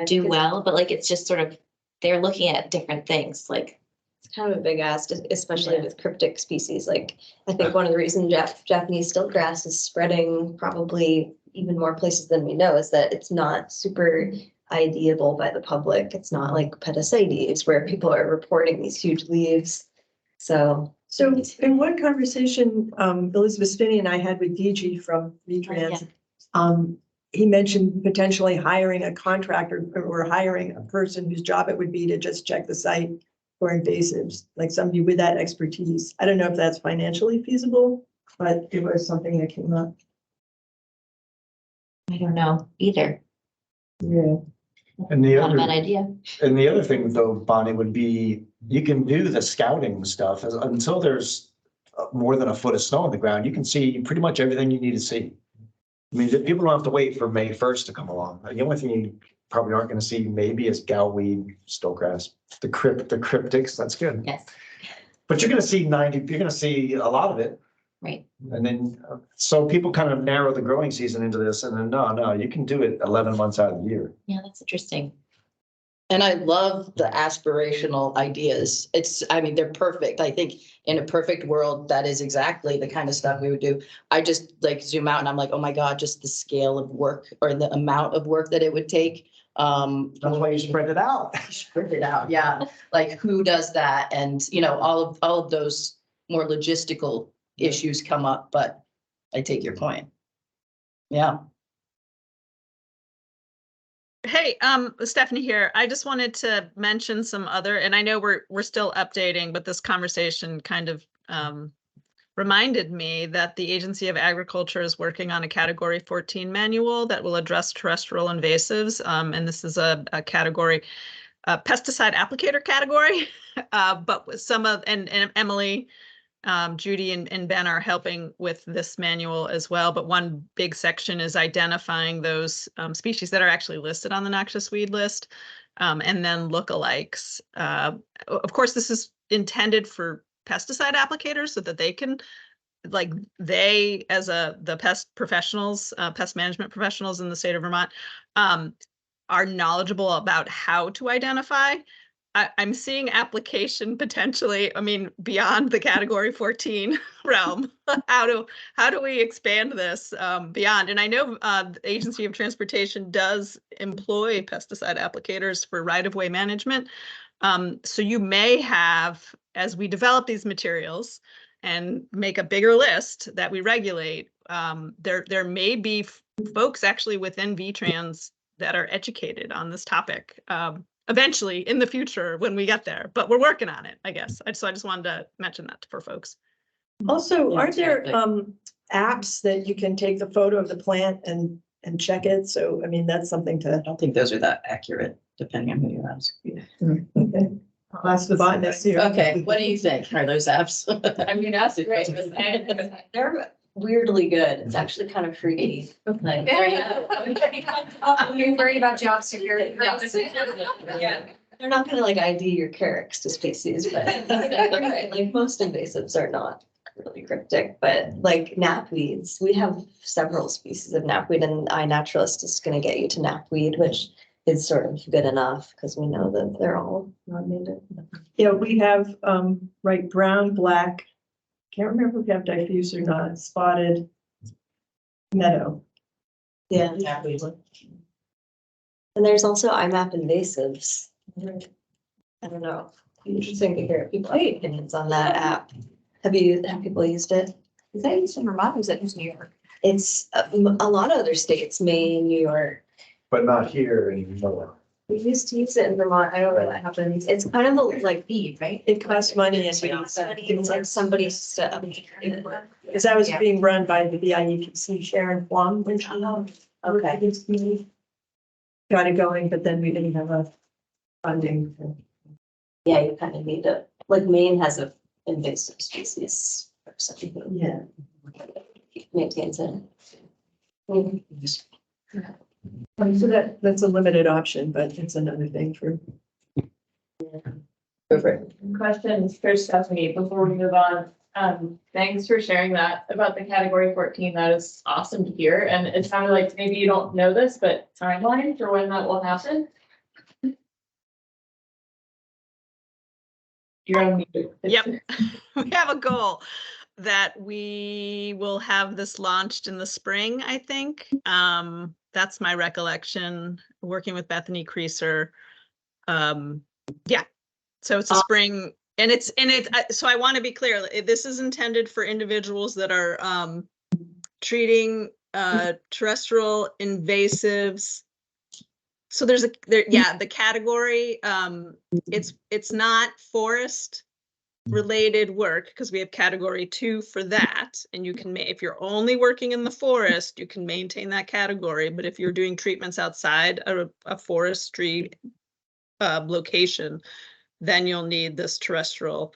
do well, but like, it's just sort of, they're looking at different things, like. It's kind of a big ask, especially Yeah. with cryptic species. Like, I think one of the reasons Japanese stiltgrass is spreading probably even more places than we know is that it's not super ideable by the public. It's not like Petasites where people are reporting these huge leaves. So In one conversation, Elizabeth Spinney and I had with Gigi from V-Trans, he mentioned potentially hiring a contractor or hiring a person whose job it would be to just check the site for invasives, like somebody with that expertise. I don't know if that's financially feasible, but it was something that came up. I don't know either. Yeah. And the Not a bad other, idea. and the other thing though, Bonnie, would be, you can do the scouting stuff until there's more than a foot of snow on the ground. You can see pretty much everything you need to see. I mean, people don't have to wait for May 1st to come along. The only thing you probably aren't going to see maybe is gallweed, stiltgrass, the cryptics, that's good. Yes, But you're going to see you're going to see a lot of it. right. And then, so people kind of narrow the growing season into this and then, no, you can do it 11 months out of the year. Yeah, that's interesting. And I love the aspirational ideas. I mean, they're perfect. I think in a perfect world, that is exactly the kind of stuff we would do. I just like zoom out and I'm like, oh my God, just the scale of work or the amount of work that it would take That's why you spread it out. Spread it out, yeah, like who does that? And, all of those more logistical issues come up, but I take your point. Yeah. Hey, Stephanie here. I just wanted to mention some other, and I know we're still updating, but this conversation kind of reminded me that the Agency of Agriculture is working on a Category 14 manual that will address terrestrial invasives. And this is a category, pesticide applicator category, but with some of, and Emily, Judy and Ben are helping with this manual as well. But one big section is identifying those species that are actually listed on the noxious weed list, and then lookalikes. Of course, this is intended for pesticide applicators so that they can, like, they as the pest professionals, pest management professionals in the state of Vermont, are knowledgeable about how to identify. I'm seeing application potentially, I mean, beyond the Category 14 realm. How do we expand this beyond? And I know the Agency of Transportation does employ pesticide applicators for right-of-way management. So you may have, as we develop these materials and make a bigger list that we regulate, there may be folks actually within VTrans that are educated on this topic. Eventually in the future when we get there, but we're working on it, I guess. So I just wanted to mention that for folks. Also, Yeah, aren't there exactly. apps that you can take the photo of the plant and check it? So, I mean, that's something to. I don't think those are that accurate, depending on who you ask. Okay. I'll ask the botanist here. Okay, what do you think? Are those apps? I mean, that's great. They're weirdly good. It's actually kind of freaky. Like, You're worried about job security. yeah, they're not gonna like ID your carex to species, but right, like most invasives are not really cryptic, but like knapweeds, we have several species of knapweed, and iNaturalist is gonna get you to knapweed, which is sort of good enough because we know that they're all non-native. Yeah, we have, right, brown, black, can't remember if we have diffuse or not, spotted meadow. Yeah. And there's also IMAP invasives. I don't know. Interesting to hear people have opinions on that app. Have people used it? Is that used in Vermont or is that just New York? It's a lot of other states, Maine, New York. But not here anymore. We used to use it in Vermont. I don't know what happens. It's kind of like Feed, right? It costs money and it's like somebody's stuff. because that was being run by the VIEPC Sharon Flom when she Okay. got it going, but then we didn't have a funding. Yeah, you kind of need to, like Maine has a invasive species person who Yeah. maintains it. So that's a limited option, but it's another thing for. Go for it. Questions for Stephanie before we move on. Thanks for sharing that about the Category 14. That is awesome to hear. And it sounded like maybe you don't know this, but timeline for when that will happen? You're on mute. Yep. We have a goal that we will have this launched in the spring, I think. That's my recollection, working with Bethany Creaser. Yeah, so it's a spring, and it's so I want to be clear, this is intended for individuals that are treating terrestrial invasives. So there's the category, it's not forest related work because we have Category 2 for that, and you can if you're only working in the forest, you can maintain that category. But if you're doing treatments outside a forestry location, then you'll need this terrestrial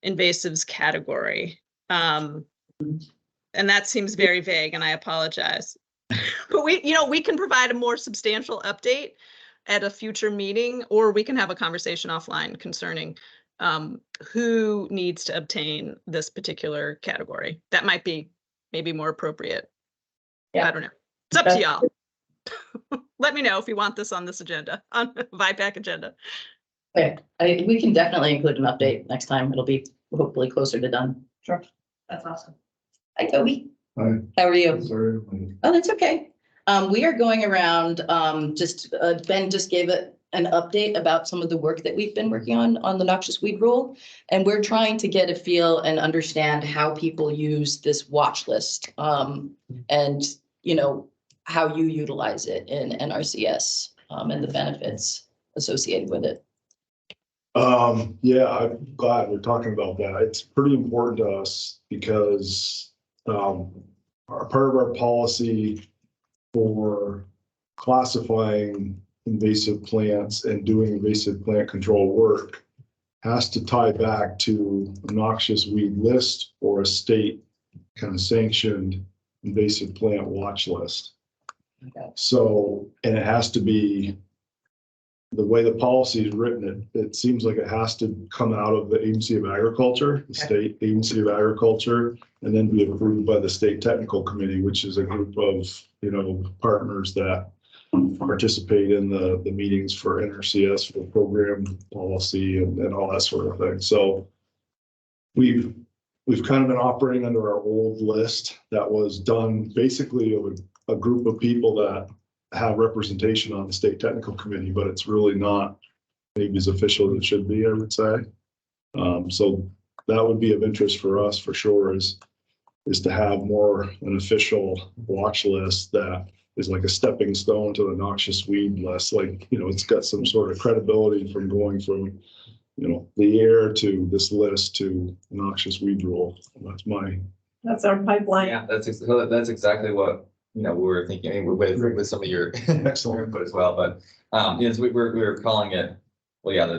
invasives category. And that seems very vague, and I apologize. But we can provide a more substantial update at a future meeting, or we can have a conversation offline concerning who needs to obtain this particular category. That might be maybe more appropriate. Yeah. I don't know. It's up to y'all. Let me know if you want this on this agenda, on the VIEPAC agenda. Okay, we can definitely include an update next time. It'll be hopefully closer to done. Sure. That's awesome. Hi, Toby. Hi. How are you? Sorry. Oh, that's okay. We are going around, Ben just gave an update about some of the work that we've been working on the noxious weed rule. And we're trying to get a feel and understand how people use this watch list. And, you know, how you utilize it in NRCS, and the benefits associated with it. Yeah, I'm glad we're talking about that. It's pretty important to us because part of our policy for classifying invasive plants and doing invasive plant control work has to tie back to a noxious weed list or a state kind of sanctioned invasive plant watch list. Okay. So, and it has to be, the way the policy is written, it seems like it has to come out of the Agency of Agriculture, the state Agency of Agriculture, and then be approved by the State Technical Committee, which is a group of, you know, partners that participate in the meetings for NRCS, for program policy and all that sort of thing. So we've kind of been operating under our old list that was done basically of a group of people that have representation on the State Technical Committee, but it's really not maybe as official as it should be, I would say. So that would be of interest for us for sure, is to have more an official watch list that is like a stepping stone to the noxious weed list. Like, you know, it's got some sort of credibility from going from, you know, the air to this list to noxious weed rule. That's our pipeline. Yeah, that's exactly what, you know, we were thinking. I mean, with some of your excellent input as well, but you know, so we were calling it, well, yeah,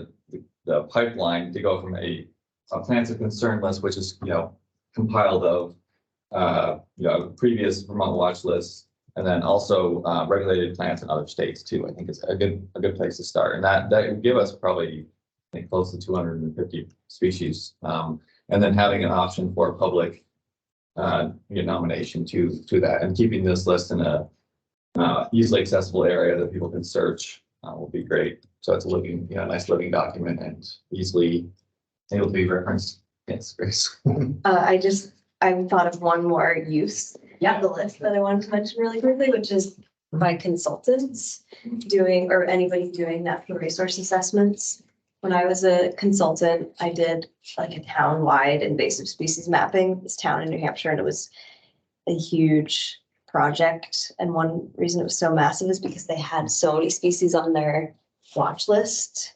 the pipeline to go from a plants of concern list, which is, you know, compiled of you know, previous Vermont watch lists, and then also regulated plants in other states too. I think is a good place to start, and that would give us probably, I think, close to 250 species, and then having an option for public nomination to that, and keeping this list in a easily accessible area that people can search will be great. So it's a living, you know, nice living document and easily able to be referenced. Yes, Grace. I thought of one more use of the list that I wanted to mention really quickly, which is by consultants doing, or anybody doing natural resource assessments. When I was a consultant, I did like a town-wide invasive species mapping, this town in New Hampshire, and it was a huge project. And one reason it was so massive is because they had so many species on their watch list.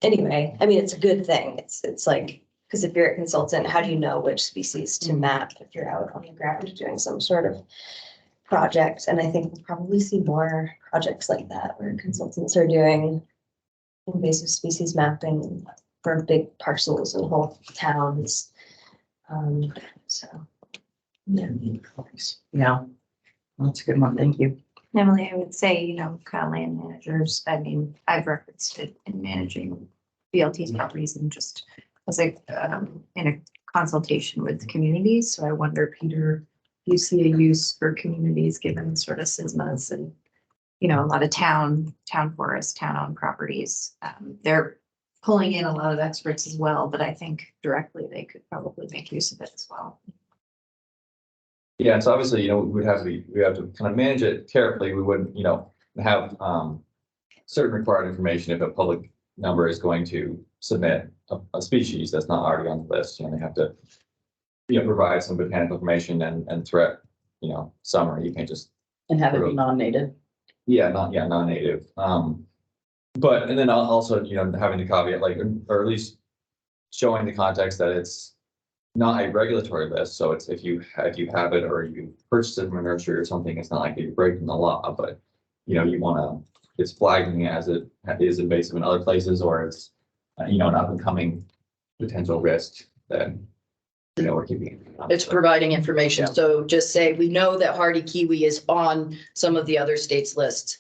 Anyway, I mean, it's a good thing. It's like, because if you're a consultant, how do you know which species to map if you're out on the ground doing some sort of project? And I think we'll probably see more projects like that where consultants are doing invasive species mapping for big parcels and whole towns. So, yeah. Yeah, that's a good one. Thank you. Emily, I would say, you know, kind of land managers, I mean, I've referenced it in managing BLT's properties and just as like in a consultation with communities. So I wonder, Peter, do you see a use for communities given sort of SISMAs and, you know, a lot of town forests, town-owned properties. They're pulling in a lot of experts as well, but I think directly they could probably make use of it as well. Yeah, so obviously, you know, we have to kind of manage it carefully. We wouldn't, you know, have certain required information if a public number is going to submit a species that's not already on the list. You know, they have to, you know, provide some botanical information and threat, you know, summary. You can't just And have it be non-native. non-native. But and then also, you know, having the caveat, like, or at least showing the context that it's not a regulatory list. So it's if you have it or you purchase it from a nursery or something, it's not like you're breaking the law, but you know, you want to, it's flagging as it is invasive in other places, or it's you know, an up and coming potential risk, then you know, we're keeping it. It's providing information. So just say, we know that hardy kiwi is on some of the other states' lists.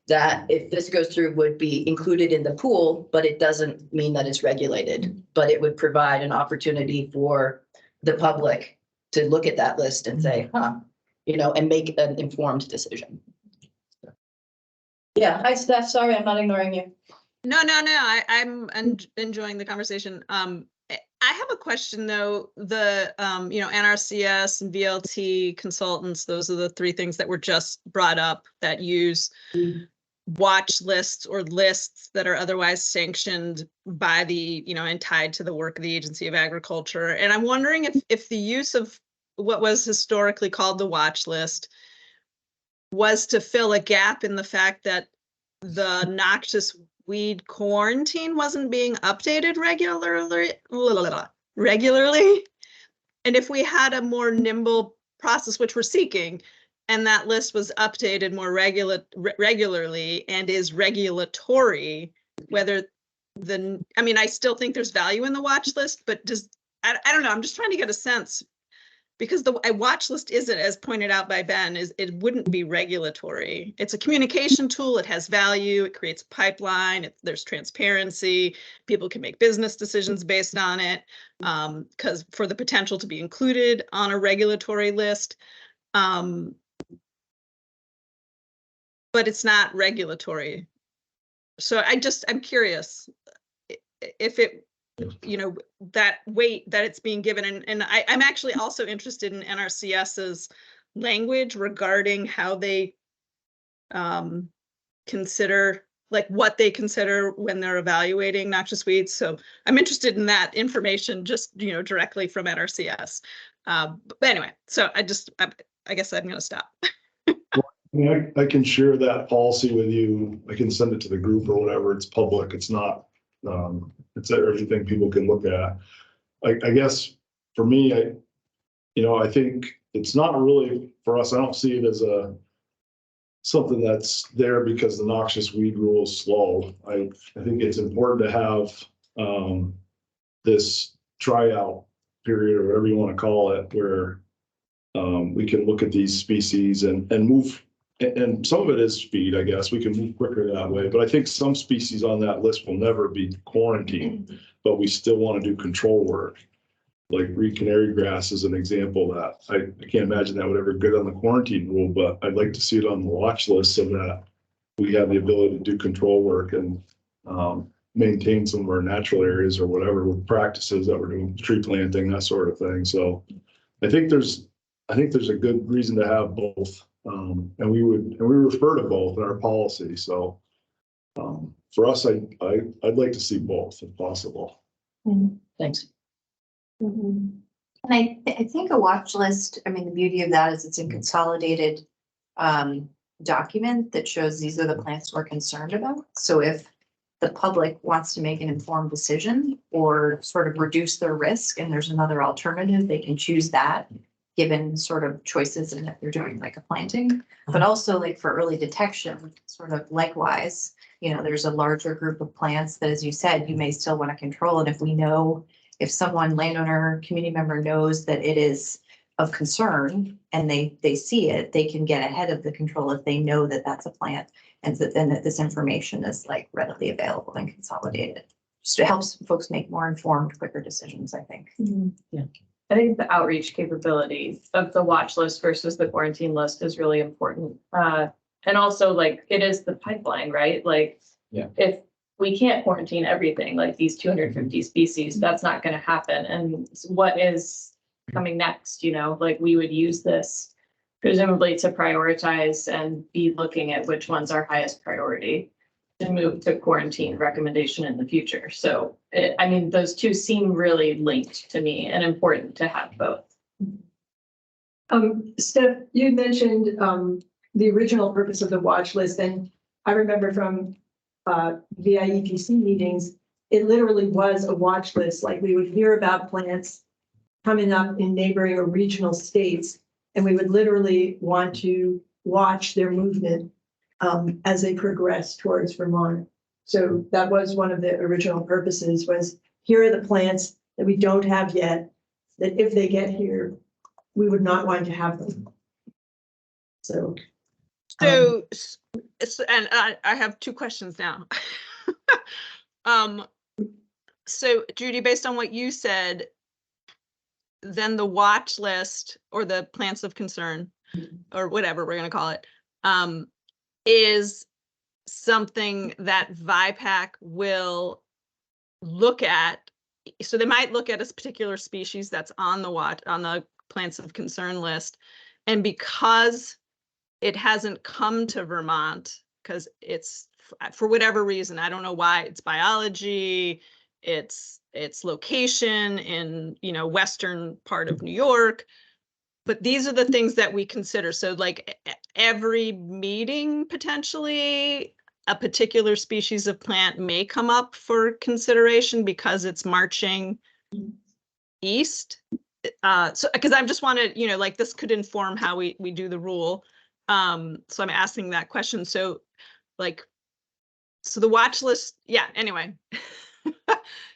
That if this goes through would be included in the pool, but it doesn't mean that it's regulated. But it would provide an opportunity for the public to look at that list and say, you know, and make an informed decision. Yeah, hi Steph, sorry, I'm not ignoring you. No, I'm enjoying the conversation. I have a question though, the, NRCS and VLT consultants, those are the three things that were just brought up that use watch lists or lists that are otherwise sanctioned by the, and tied to the work of the Agency of Agriculture. And I'm wondering if the use of what was historically called the watch list was to fill a gap in the fact that the noxious weed quarantine wasn't being updated regularly. And if we had a more nimble process, which we're seeking, and that list was updated more regularly and is regulatory, whether I still think there's value in the watch list, but I don't know, I'm just trying to get a sense. Because a watch list isn't, as pointed out by Ben, it wouldn't be regulatory. It's a communication tool. It has value. It creates a pipeline. There's transparency. People can make business decisions based on it, because for the potential to be included on a regulatory list. But it's not regulatory. So I'm curious if it, that weight that it's being given. And I'm actually also interested in NRCS's language regarding how they consider, like what they consider when they're evaluating noxious weeds. So I'm interested in that information just, directly from NRCS. But anyway, so I guess I'm going to stop. I can share that policy with you. I can send it to the group or whatever. It's public. It's not, it's everything people can look at. I guess for me, I think it's not really for us. I don't see it as something that's there because the noxious weed rule is slow. I think it's important to have this tryout period or whatever you want to call it, where we can look at these species and move. And some of it is speed, I guess. We can move quicker that way. But I think some species on that list will never be quarantined, but we still want to do control work. Like reed canary grass is an example of that. I can't imagine that would ever get on the quarantine rule, but I'd like to see it on the watch list so that we have the ability to do control work and maintain some of our natural areas or whatever with practices that we're doing, tree planting, that sort of thing. So I think there's a good reason to have both. And we refer to both in our policy. So for us, I'd like to see both if possible. Thanks. And I think a watch list, the beauty of that is it's a consolidated document that shows these are the plants we're concerned about. So if the public wants to make an informed decision or sort of reduce their risk and there's another alternative, they can choose that, given sort of choices in if they're doing like a planting, but also like for early detection, sort of likewise, there's a larger group of plants that, as you said, you may still want to control. And if we know, if someone, landowner, community member knows that it is of concern and they see it, they can get ahead of the control if they know that that's a plant and that this information is like readily available and consolidated. Just it helps folks make more informed, quicker decisions, I think. Yeah. I think the outreach capability of the watch list versus the quarantine list is really important. And also like it is the pipeline, right? Like if we can't quarantine everything, like these 250 species, that's not going to happen. And what is coming next, like we would use this presumably to prioritize and be looking at which ones are highest priority to move to quarantine recommendation in the future. So, those two seem really linked to me and important to have both. Steph, you mentioned the original purpose of the watch list, and I remember from VIEPC meetings, it literally was a watch list. Like we would hear about plants coming up in neighboring or regional states, and we would literally want to watch their movement as they progress towards Vermont. So that was one of the original purposes, was here are the plants that we don't have yet, that if they get here, we would not want to have them. So. And I have two questions now. So Judy, based on what you said, then the watch list or the plants of concern or whatever we're going to call it, is something that VIEPAC will look at so they might look at a particular species that's on the plants of concern list. And because it hasn't come to Vermont, because it's, for whatever reason, I don't know why, it's biology, it's location in, western part of New York. But these are the things that we consider. So like every meeting, potentially a particular species of plant may come up for consideration because it's marching east. So because I just wanted, like this could inform how we do the rule. So I'm asking that question. So like, so the watch list, yeah, anyway.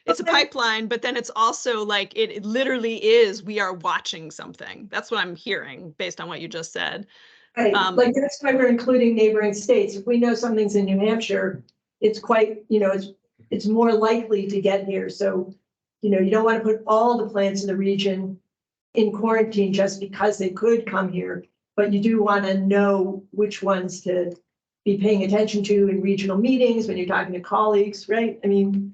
It's a pipeline, but then it's also like, it literally is, we are watching something. That's what I'm hearing based on what you just said. Right, like that's why we're including neighboring states. If we know something's in New Hampshire, it's quite, it's more likely to get here. So, you don't want to put all the plants in the region in quarantine just because they could come here, but you do want to know which ones to be paying attention to in regional meetings when you're talking to colleagues, right? I mean,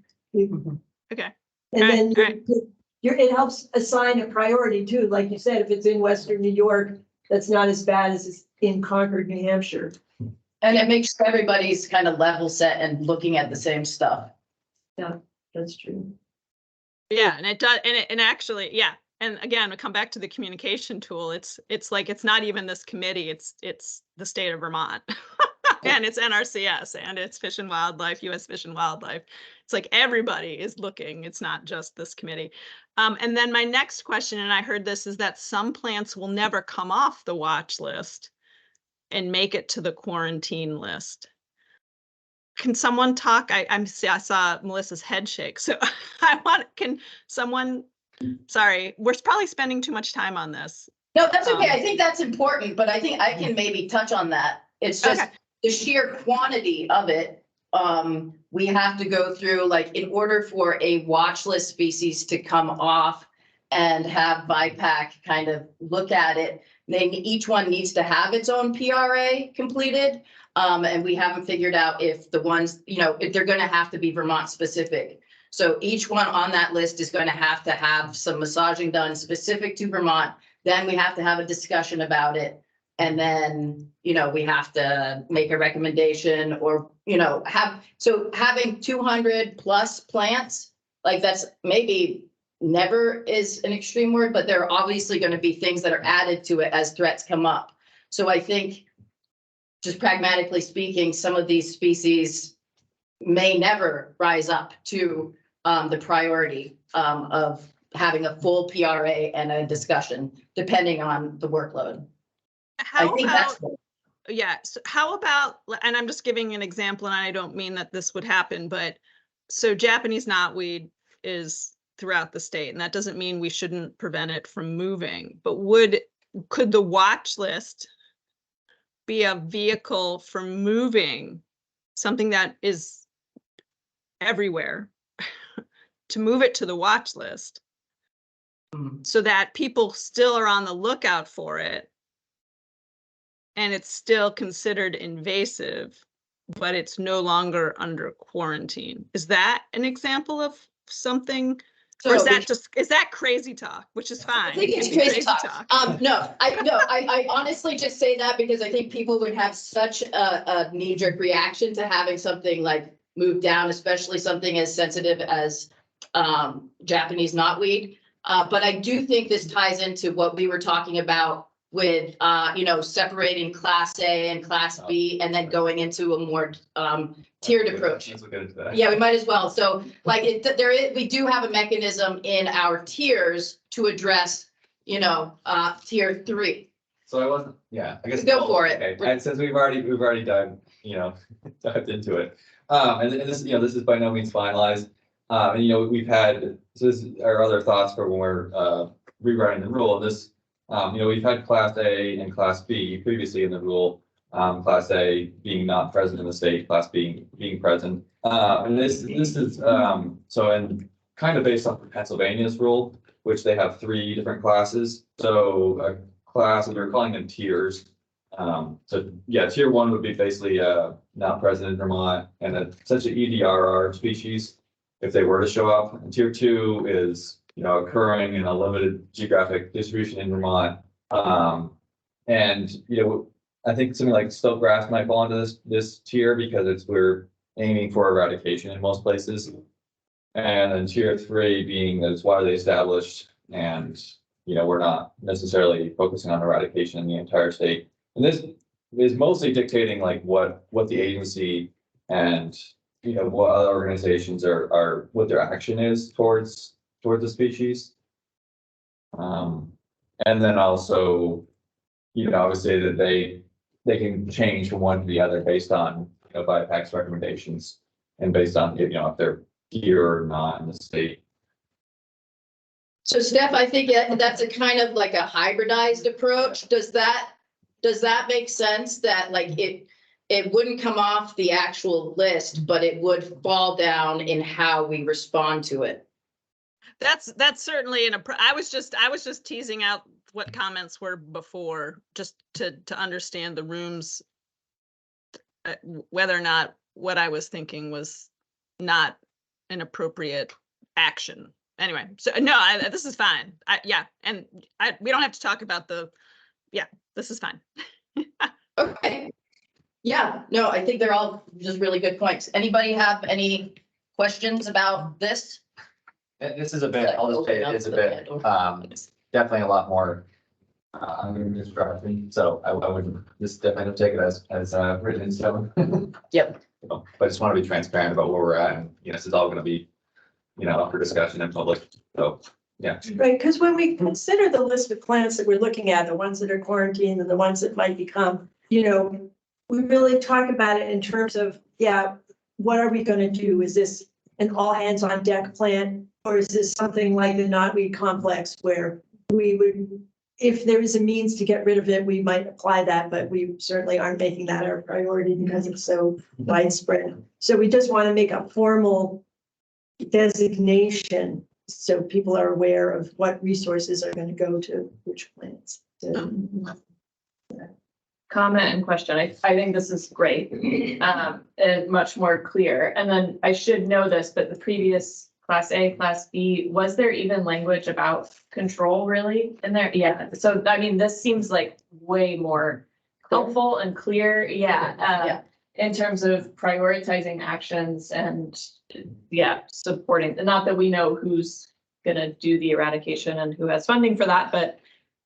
okay. And then it helps assign a priority too. Like you said, if it's in Western New York, that's not as bad as it's in Concord, New Hampshire. And it makes sure everybody's kind of level set and looking at the same stuff. Yeah, that's true. Yeah, and it does, and actually, yeah. And again, we come back to the communication tool. It's like, it's not even this committee, it's the state of Vermont. And it's NRCS and it's Fish and Wildlife, US Fish and Wildlife. It's like everybody is looking. It's not just this committee. And then my next question, and I heard this, is that some plants will never come off the watch list and make it to the quarantine list. Can someone talk? I saw Melissa's head shake. So can someone, sorry, we're probably spending too much time on this. No, that's okay. I think that's important, but I think I can maybe touch on that. It's just the sheer quantity of it. We have to go through, like, in order for a watch list species to come off and have VIEPAC kind of look at it, then each one needs to have its own PRA completed. And we haven't figured out if the ones, if they're going to have to be Vermont specific. So each one on that list is going to have some massaging done specific to Vermont. Then we have to have a discussion about it. And then, we have to make a recommendation or, having 200 plus plants, like that's maybe never is an extreme word, but there are obviously going to be things that are added to it as threats come up. So I think, just pragmatically speaking, some of these species may never rise up to the priority of having a full PRA and a discussion, depending on the workload. So how about, and I'm just giving an example, and I don't mean that this would happen, but so Japanese knotweed is throughout the state, and that doesn't mean we shouldn't prevent it from moving, but could the watch list be a vehicle for moving something that is everywhere to move it to the watch list so that people still are on the lookout for it and it's still considered invasive, but it's no longer under quarantine? Is that an example of something? Or is that crazy talk, which is fine? I think it's crazy talk. I honestly just say that because I think people would have such a knee-jerk reaction to having something like moved down, especially something as sensitive as Japanese knotweed. But I do think this ties into what we were talking about with, separating Class A and Class B, and then going into a more tiered approach. Let's get into that. Yeah, we might as well. So like we do have a mechanism in our tiers to address, tier 3. So I wasn't, I guess. Go for it. Okay. And since we've already dived into it. And this, this is by no means finalized. And we've had, so this is our other thoughts for when we're rewriting the rule. And this, we've had Class A and Class B previously in the rule. Class A being not present in the state, Class B being present. And this is so, and kind of based on Pennsylvania's rule, which they have 3 different classes. So a class, and they're calling them tiers. So yeah, tier 1 would be basically not present in Vermont, and essentially EDRR species. if they were to show up. And tier 2 is, occurring in a limited geographic distribution in Vermont. And, I think something like stilt grass might fall into this tier because we're aiming for eradication in most places. And then tier 3 being that it's widely established and, we're not necessarily focusing on eradication in the entire state. And this is mostly dictating like what the agency and, what other organizations are what their action is towards the species. And then also, I would say that they can change from one to the other based on, VIEPAC's recommendations and based on, if they're here or not in the state. So Steph, I think that's a kind of like a hybridized approach. Does that make sense that like it wouldn't come off the actual list, but it would fall down in how we respond to it? That's certainly I was just teasing out what comments were before, just to understand the rooms, whether or not what I was thinking was not an appropriate action. Anyway, so no, this is fine. And we don't have to talk about this is fine. Okay. Yeah, no, I think they're all just really good points. Anybody have any questions about this? This is a bit, I'll just say it's a bit, definitely a lot more instruction. So I would just definitely take it as written in stone. Yep. But I just want to be transparent about where we're at, and this is all going to be, up for discussion in public. So yeah. Right, because when we consider the list of plants that we're looking at, the ones that are quarantined and the ones that might become, we really talk about it in terms of, what are we going to do? Is this an all hands on deck plant? Or is this something like the knotweed complex where we would, if there is a means to get rid of it, we might apply that, but we certainly aren't making that our priority because it's so widespread. So we just want to make a formal designation so people are aware of what resources are going to go to which plants. Comment and question. I think this is great, and much more clear. And then I should know this, but the previous Class A, Class B, was there even language about control really in there? Yeah. So, I mean, this seems like way more helpful and clear. Yeah. In terms of prioritizing actions and supporting, not that we know who's gonna do the eradication and who has funding for that, but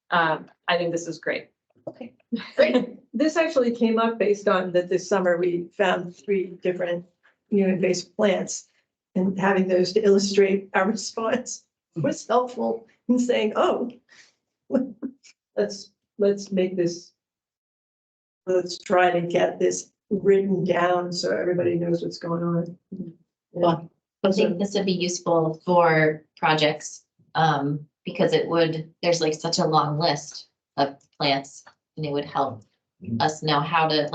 I think this is great. Okay, great. This actually came up based on that this summer we found 3 different invasive plants, and having those to illustrate our response was helpful in saying, oh, let's make this, let's try to get this written down so everybody knows what's going on. Well, I think this would be useful for projects, because there's like such a long list of plants, and it would help us know how to,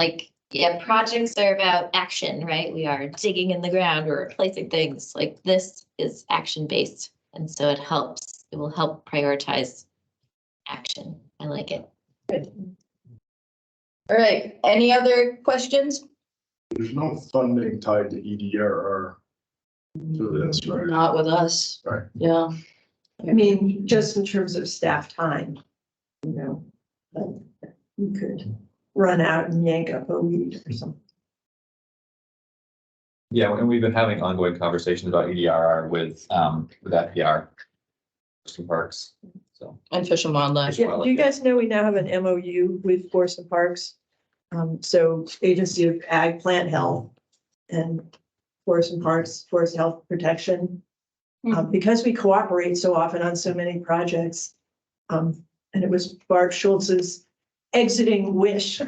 projects are about action, right? We are digging in the ground or replacing things. Like this is action based. And so it will help prioritize action. I like it. Good. All right, any other questions? There's no funding tied to EDRR to this, right? Not with us. Right. Yeah. I mean, just in terms of staff time, you could run out and yank up a weed or something. Yeah, and we've been having ongoing conversations about EDRR with FPR, some parks. So And Fish and Wildlife. Yeah, do you guys know we now have an MOU with Forest and Parks? So Agency of Ag Plant Health and Forest and Parks, Forest Health Protection. Because we cooperate so often on so many projects. And it was Barb Schultz's exiting wish.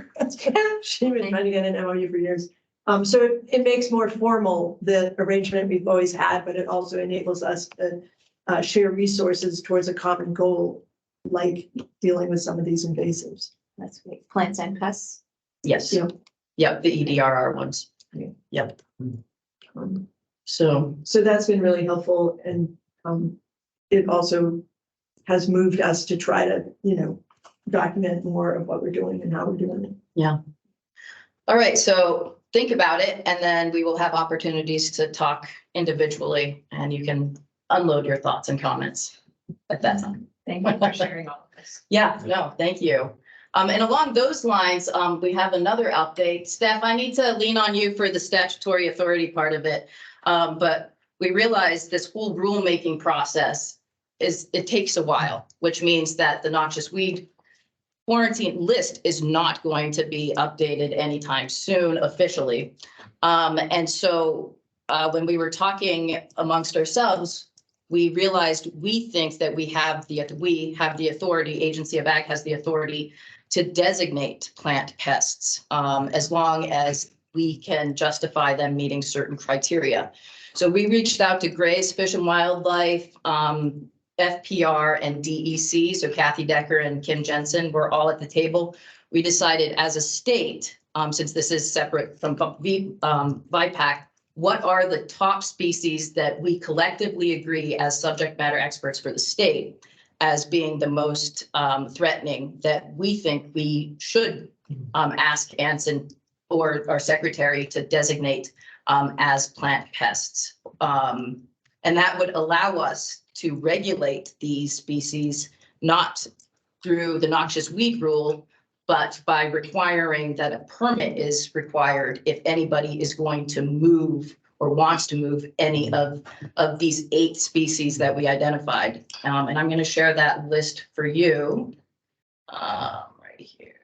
She's been trying to get an MOU for years. So it makes more formal the arrangement we've always had, but it also enables us to share resources towards a common goal, like dealing with some of these invasives. That's great. Plants and pests. Yes. Yep, the EDRR ones. Yep. So that's been really helpful, and it also has moved us to try to, document more of what we're doing and how we're doing it. yeah. All right, so think about it, and then we will have opportunities to talk individually, and you can unload your thoughts and comments at that time. Thank you for sharing all of this. Yeah, no, thank you. And along those lines, we have another update. Steph, I need to lean on you for the statutory authority part of it. But we realized this whole rulemaking process it takes a while, which means that the noxious weed quarantine list is not going to be updated anytime soon officially. And so when we were talking amongst ourselves, we realized we think that we have the authority, Agency of Ag has the authority to designate plant pests as long as we can justify them meeting certain criteria. So we reached out to Gray's Fish and Wildlife, FPR and DEC. So Kathy Decker and Kim Jensen were all at the table. We decided as a state, since this is separate from VIEPAC, what are the top species that we collectively agree as subject matter experts for the state as being the most threatening that we think we should ask Anson or our secretary to designate as plant pests. And that would allow us to regulate these species, not through the noxious weed rule, but by requiring that a permit is required if anybody is going to move or wants to move any of these 8 species that we identified. And I'm going to share that list for you right here.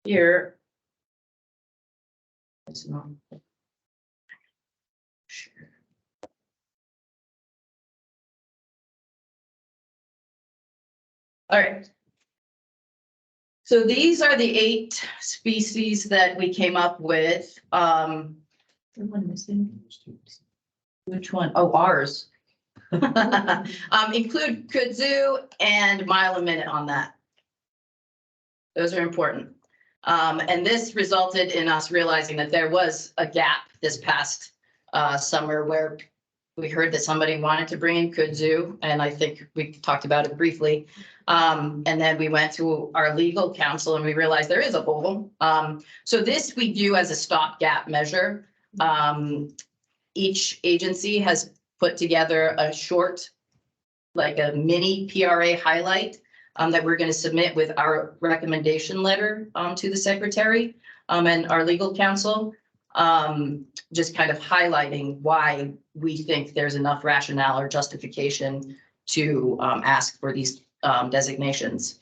Here. It's not. All right. So these are the 8 species that we came up with. One missing. Which one? Oh, ours. Include kudzu and mile a minute on that. Those are important. And this resulted in us realizing that there was a gap this past summer where we heard that somebody wanted to bring in kudzu, and I think we talked about it briefly. And then we went to our legal counsel and we realized there is a hole. So this we view as a stopgap measure. Each agency has put together a short, like a mini PRA highlight that we're going to submit with our recommendation letter to the secretary and our legal counsel. Just kind of highlighting why we think there's enough rationale or justification to ask for these designations.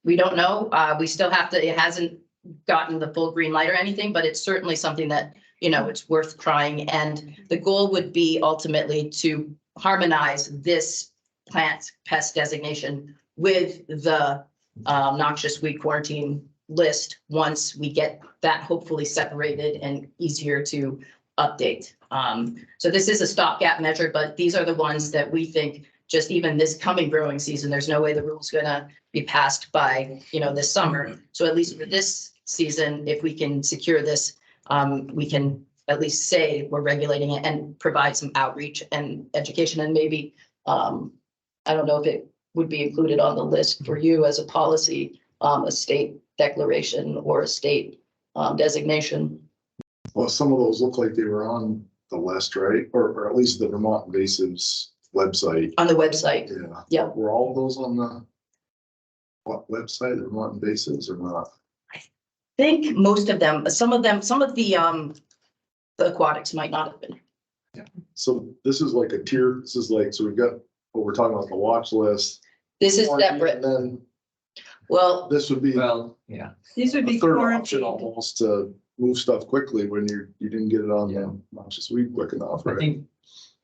We don't know. We still have to, it hasn't gotten the full green light or anything, but it's certainly something that, you know, it's worth trying. And the goal would be ultimately to harmonize this plant pest designation with the noxious weed quarantine list once we get that hopefully separated and easier to update. So this is a stopgap measure, but these are the ones that we think just even this coming growing season, there's no way the rule's gonna be passed by, you know, this summer. So at least for this season, if we can secure this, we can at least say we're regulating it and provide some outreach and education, and maybe, I don't know if it would be included on the list for you as a policy, a state declaration or a state designation. Well, some of those look like they were on the list, right? Or at least the Vermont Invasives website. On the website. Yeah. Yeah. Were all of those on the what website, the Vermont Invasives or not? I think most of them, some of the aquatics might not have been. Yeah. So this is like a tier, this is like, so we've got what we're talking about, the watch list. This is separate. And then well, this would be Yeah. These would a be third option quarantined. almost to move stuff quickly when you didn't get it on the noxious weed quick enough, I right? think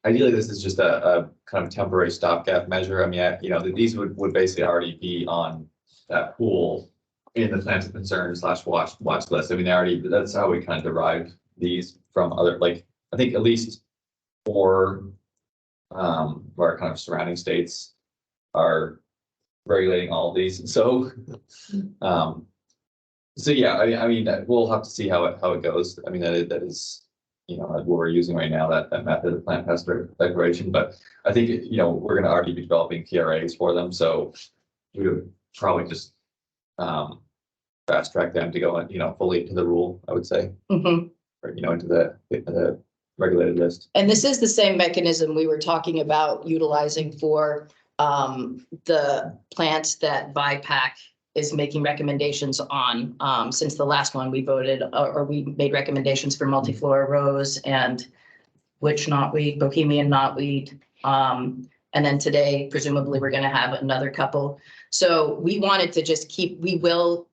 ideally this is just a kind of temporary stopgap measure. I mean, you know, these would basically already be on that pool in the plants of concern / watch list. I mean, that's how we kind of derived these from other, like, I think at least 4 of our kind of surrounding states are regulating all of these. So, so yeah, I mean, we'll have to see how it goes. I mean, that is, you know, what we're using right now, that method of plant pest declaration. But I think, you know, we're going to already be developing PRAs for them. So we would probably just fast track them to go, fully into the rule, I would say, Mhm. or, into the regulated list. And this is the same mechanism we were talking about utilizing for the plants that VIEPAC is making recommendations on. Since the last one we voted, or we made recommendations for multiflora rose and witch knotweed, bohemian knotweed. And then today, presumably, we're gonna have another couple. So we wanted to just we will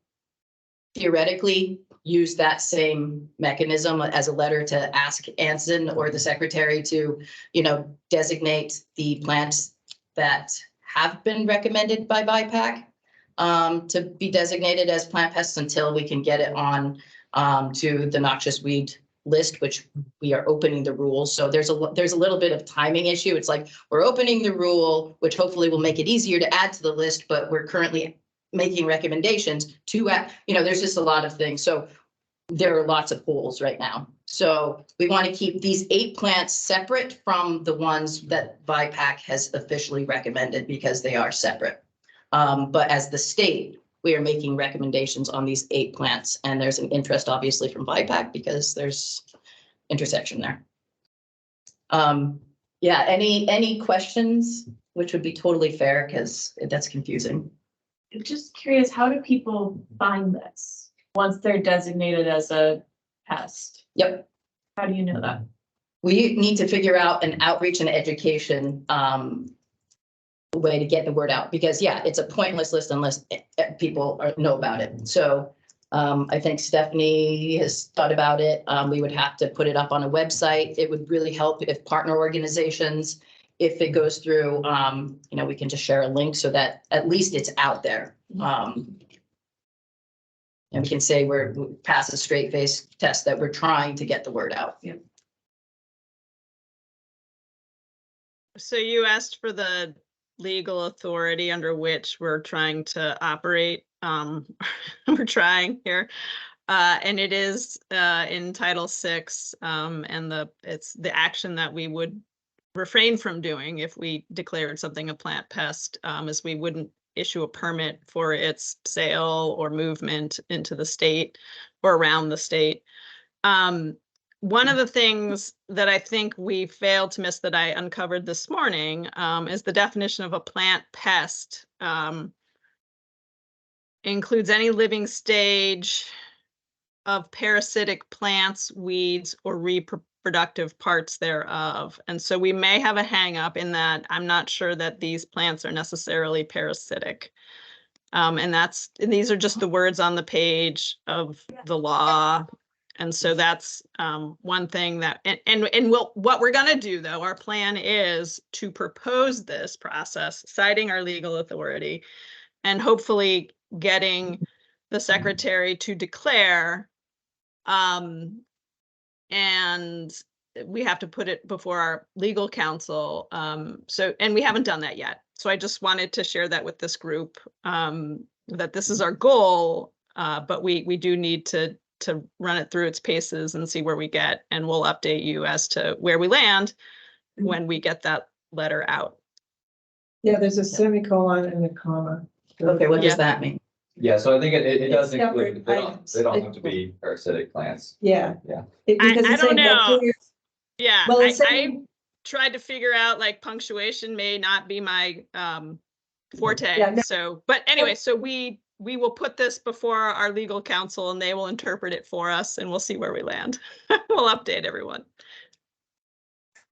theoretically use that same mechanism as a letter to ask Anson or the secretary to, designate the plants that have been recommended by VIEPAC to be designated as plant pests until we can get it on to the noxious weed list, which we are opening the rules. So there's a little bit of timing issue. It's like we're opening the rule, which hopefully will make it easier to add to the list, but we're currently making recommendations to add, there's just a lot of things. So there are lots of holes right now. So we want to keep these 8 plants separate from the ones that VIEPAC has officially recommended because they are separate. But as the state, we are making recommendations on these 8 plants, and there's an interest obviously from VIEPAC because there's intersection there. Yeah, any questions, which would be totally fair because that's confusing. I'm just curious, how do people find this once they're designated as a pest? Yep. How do you know that? We need to figure out an outreach and education way to get the word out, because yeah, it's a pointless list unless people know about it. So I think Stephanie has thought about it. We would have to put it up on a website. It would really help if partner organizations, if it goes through, we can just share a link so that at least it's out there. And we can say we pass a straight face test that we're trying to get the word out. Yeah. So you asked for the legal authority under which we're trying to operate. We're trying here. And it is in Title VI, and it's the action that we would refrain from doing if we declared something a plant pest, is we wouldn't issue a permit for its sale or movement into the state or around the state. One of the things that I think we failed to miss that I uncovered this morning is the definition of a plant pest. Includes any living stage of parasitic plants, weeds, or reproductive parts thereof. And so we may have a hang up in that I'm not sure that these plants are necessarily parasitic. And these are just the words on the page of the law. And so that's one thing that, what we're going to do, though, our plan is to propose this process, citing our legal authority, and hopefully getting the secretary to declare, and we have to put it before our legal counsel. And we haven't done that yet. So I just wanted to share that with this group, that this is our goal, but we do need to run it through its paces and see where we get, and we'll update you as to where we land when we get that letter out. Yeah, there's a semicolon and a comma. Okay, what does that mean? Yeah, so I think it does It's include, separate they items. don't have to be parasitic plants. Yeah. Yeah. Because I it's don't saying know. bacteria. Yeah, Well, it's I saying, tried to figure out, like, punctuation may not be my forte. Yeah, no. So, but anyway, so we will put this before our legal counsel and they will interpret it for us, and we'll see where we land. We'll update everyone.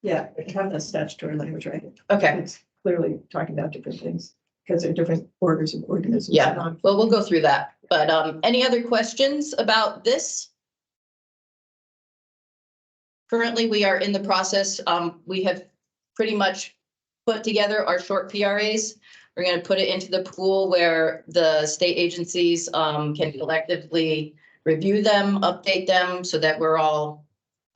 yeah, have the statutory language, right? Okay. It's clearly talking about different things because they're different orders of organisms. Yeah, well, we'll go through that. But any other questions about this? Currently, we are in the process. We have pretty much put together our short PRAs. We're going to put it into the pool where the state agencies can collectively review them, update them so that we're all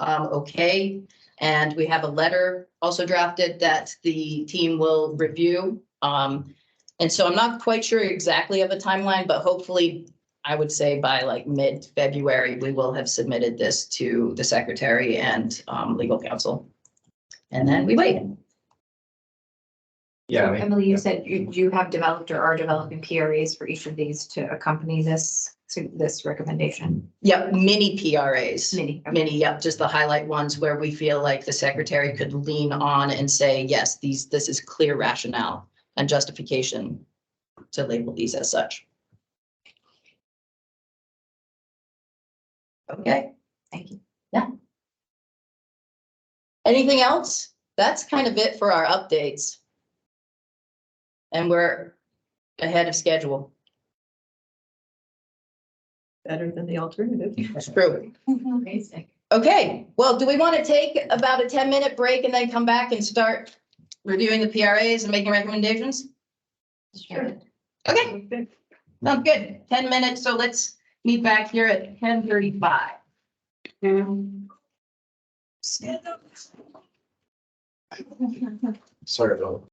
okay. And we have a letter also drafted that the team will review. And so I'm not quite sure exactly of a timeline, but hopefully I would say by like mid-February, we will have submitted this to the secretary and legal counsel. And then we wait. Yeah, I So mean, Emily, yeah. you said you have developed or are developing PRAs for each of these to accompany this recommendation. Yep, mini PRAs. Mini, okay. Mini, yep, just the highlight ones where we feel like the secretary could lean on and say, yes, this is clear rationale and justification to label these as such. Okay, Thank you. anything else? That's kind of it for our updates. And we're ahead of schedule. Better than the alternative. That's true. Amazing. Okay, well, do we want to take about a 10-minute break and then come back and start reviewing the PRAs and making recommendations? Sure. Okay, sounds good. 10 minutes, so let's meet back here at 10:35. Sorry, Bill.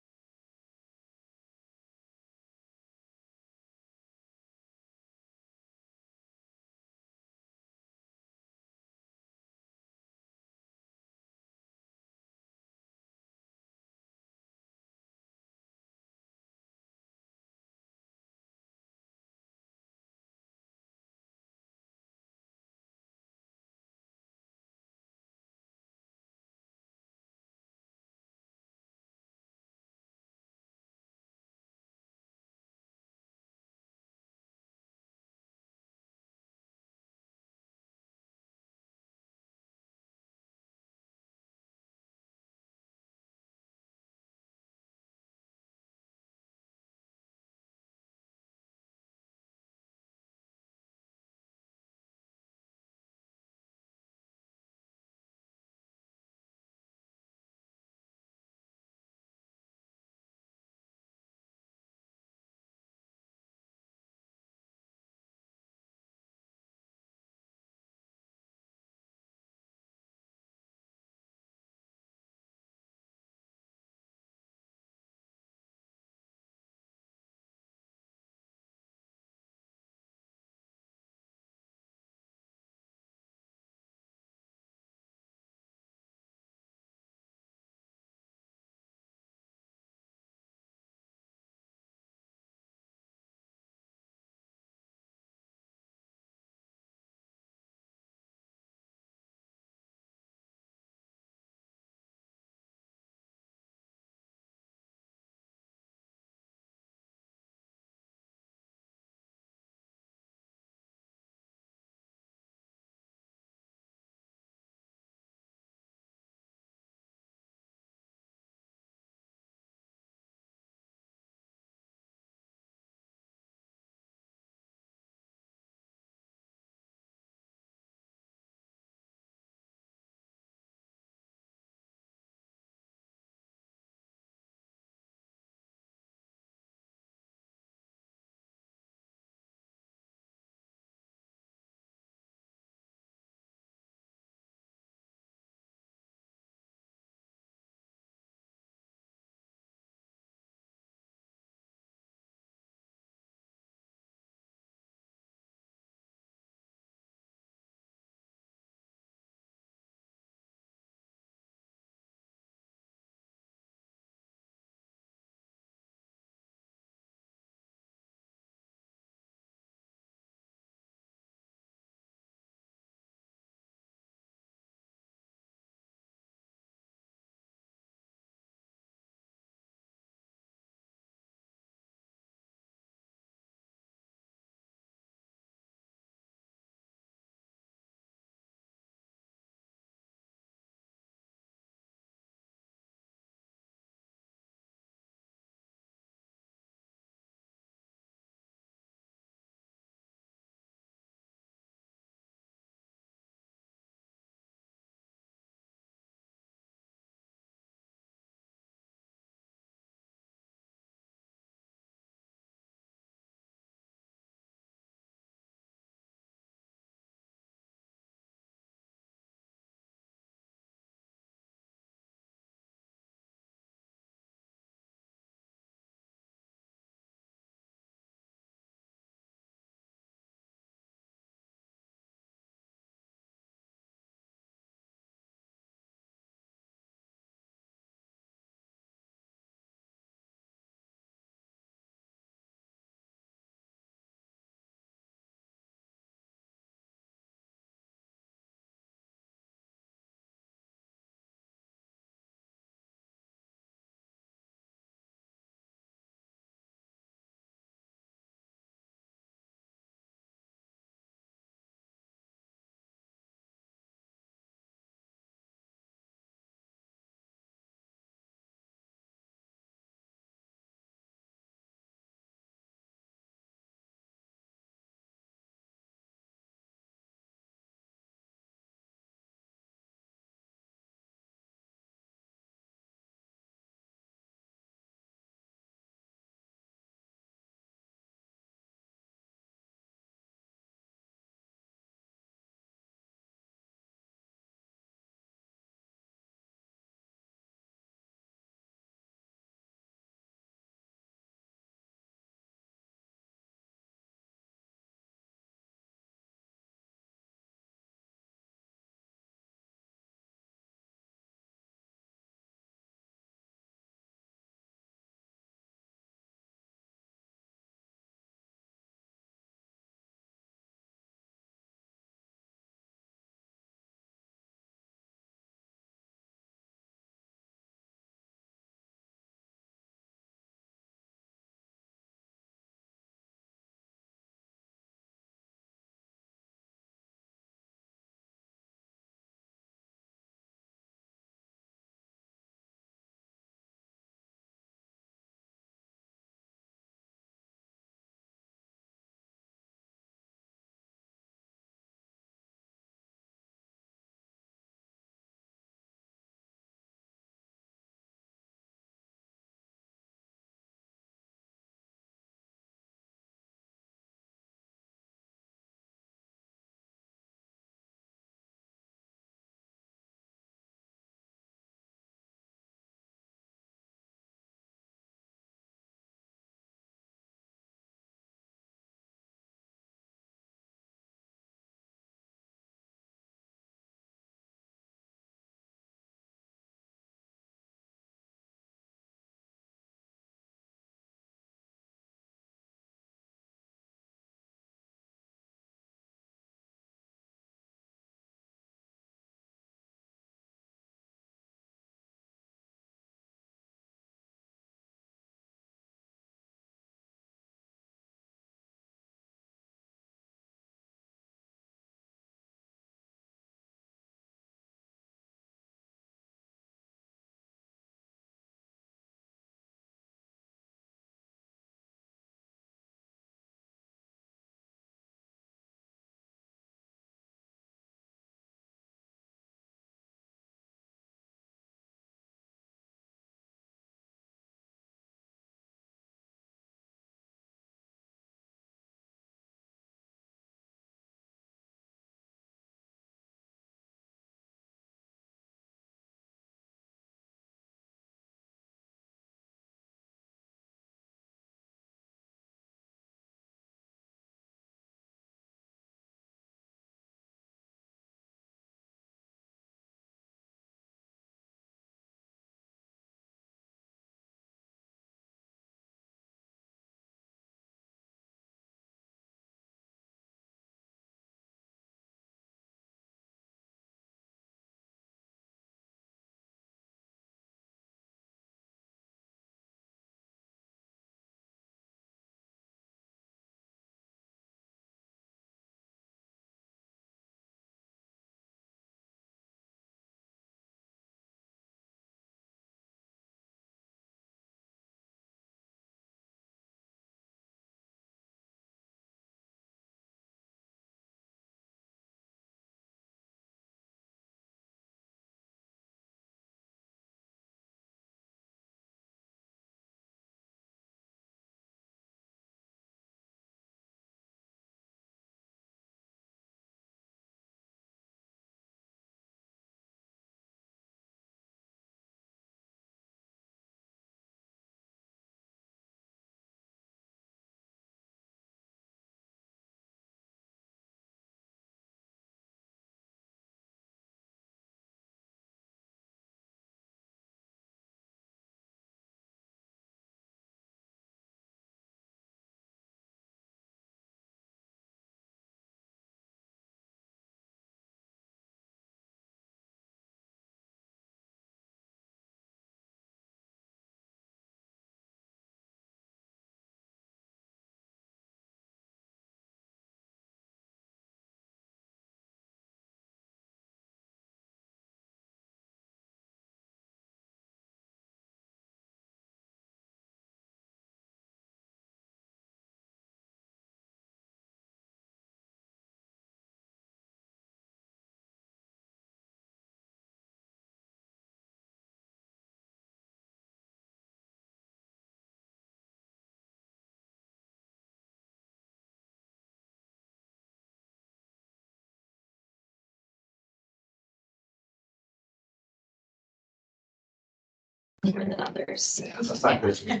more than others. That's not good. Okay.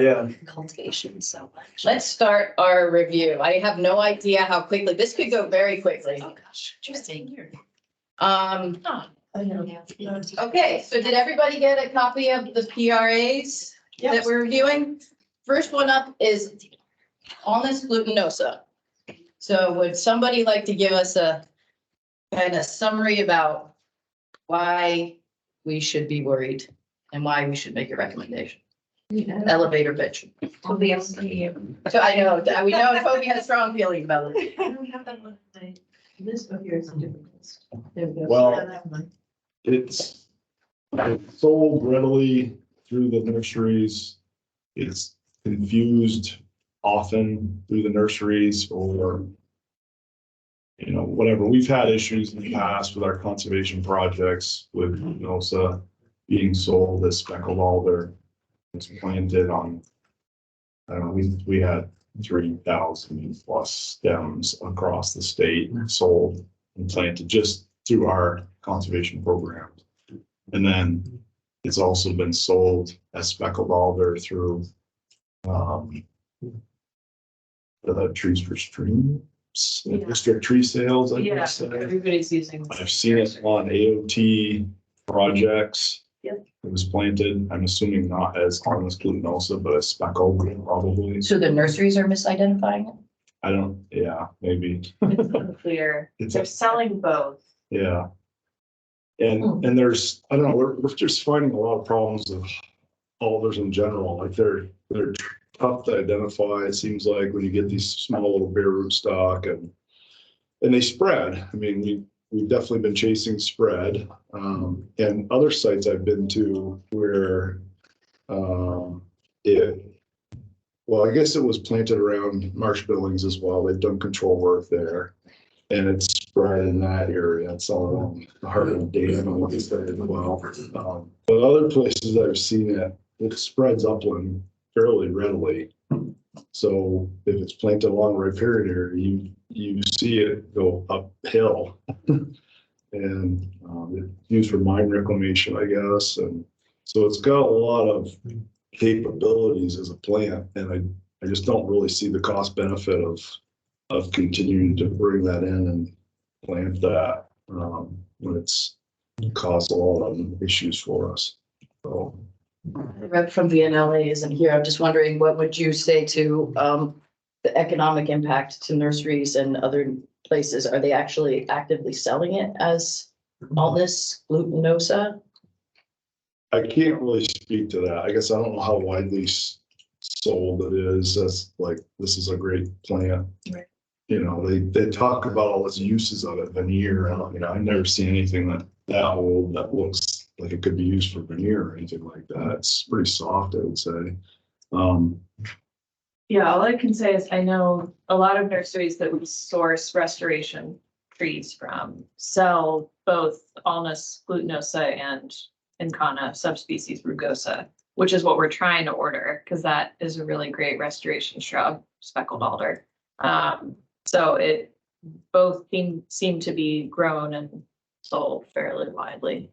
Yeah. Cultivation, so much. Let's start our review. I have no idea how quickly, this could go very quickly. Oh, gosh, interesting. Okay, so did everybody get a copy of the PRAs that we're reviewing? First one up is Alnus glutinosa. So would somebody like to give us a kind of summary about why we should be worried and why we should make a recommendation? Elevator pitch. So I know, we know Toby has strong feelings about it. I don't have that one. This over here is a different list. There we go. Well- Yeah, that one. It's sold readily through the nurseries. It's confused often through the nurseries or, you know, whatever. We've had issues in the past with our conservation projects with NOSA being sold as speckled alder. It's planted on, I don't know, we had 3,000 plus stems across the state sold and planted just through our conservation program. And then it's also been sold as speckled alder through the Trees for Streams, district tree sales, I Yeah, guess. everybody's using. I've seen it on AOT projects. Yep. It was planted, I'm assuming not as Alnus glutinosa, but as speckled probably. So the nurseries are misidentifying it? I don't, yeah, maybe. It's unclear. It's They're selling both. Yeah. And there's, I don't know, we're just finding a lot of problems with alders in general, like they're tough to identify, it seems like, when you get these small little bare root stock and they spread. I mean, we've definitely been chasing spread. And other sites I've been to where well, I guess it was planted around Marsh Billings as well. They've done control work there. And it's spread in that area. It's all along the Heartland Dam and what is there as well. But other places I've seen it spreads upland fairly readily. So if it's planted along the riparian area, you see it go uphill. And it's used for mine reclamation, I guess. And so it's got a lot of capabilities as a plant. And I just don't really see the cost benefit of continuing to bring that in and plant that when it's caused a lot of issues for us. So The rep from VNLA isn't here. I'm just wondering, what would you say to the economic impact to nurseries and other places? Are they actually actively selling it as Alnus glutinosa? I can't really speak to that. I guess I don't know how widely sold it is. As like, this is a great plant. Right. You know, they talk about all its uses of it, veneer. I've never seen anything that old that looks like it could be used for veneer or anything like that. It's pretty soft, I would say. Yeah, all I can say is I know a lot of nurseries that we source restoration trees from sell both Alnus glutinosa and Incana subspecies rugosa, which is what we're trying to order because that is a really great restoration shrub, speckled alder. So it both seem to be grown and sold fairly widely.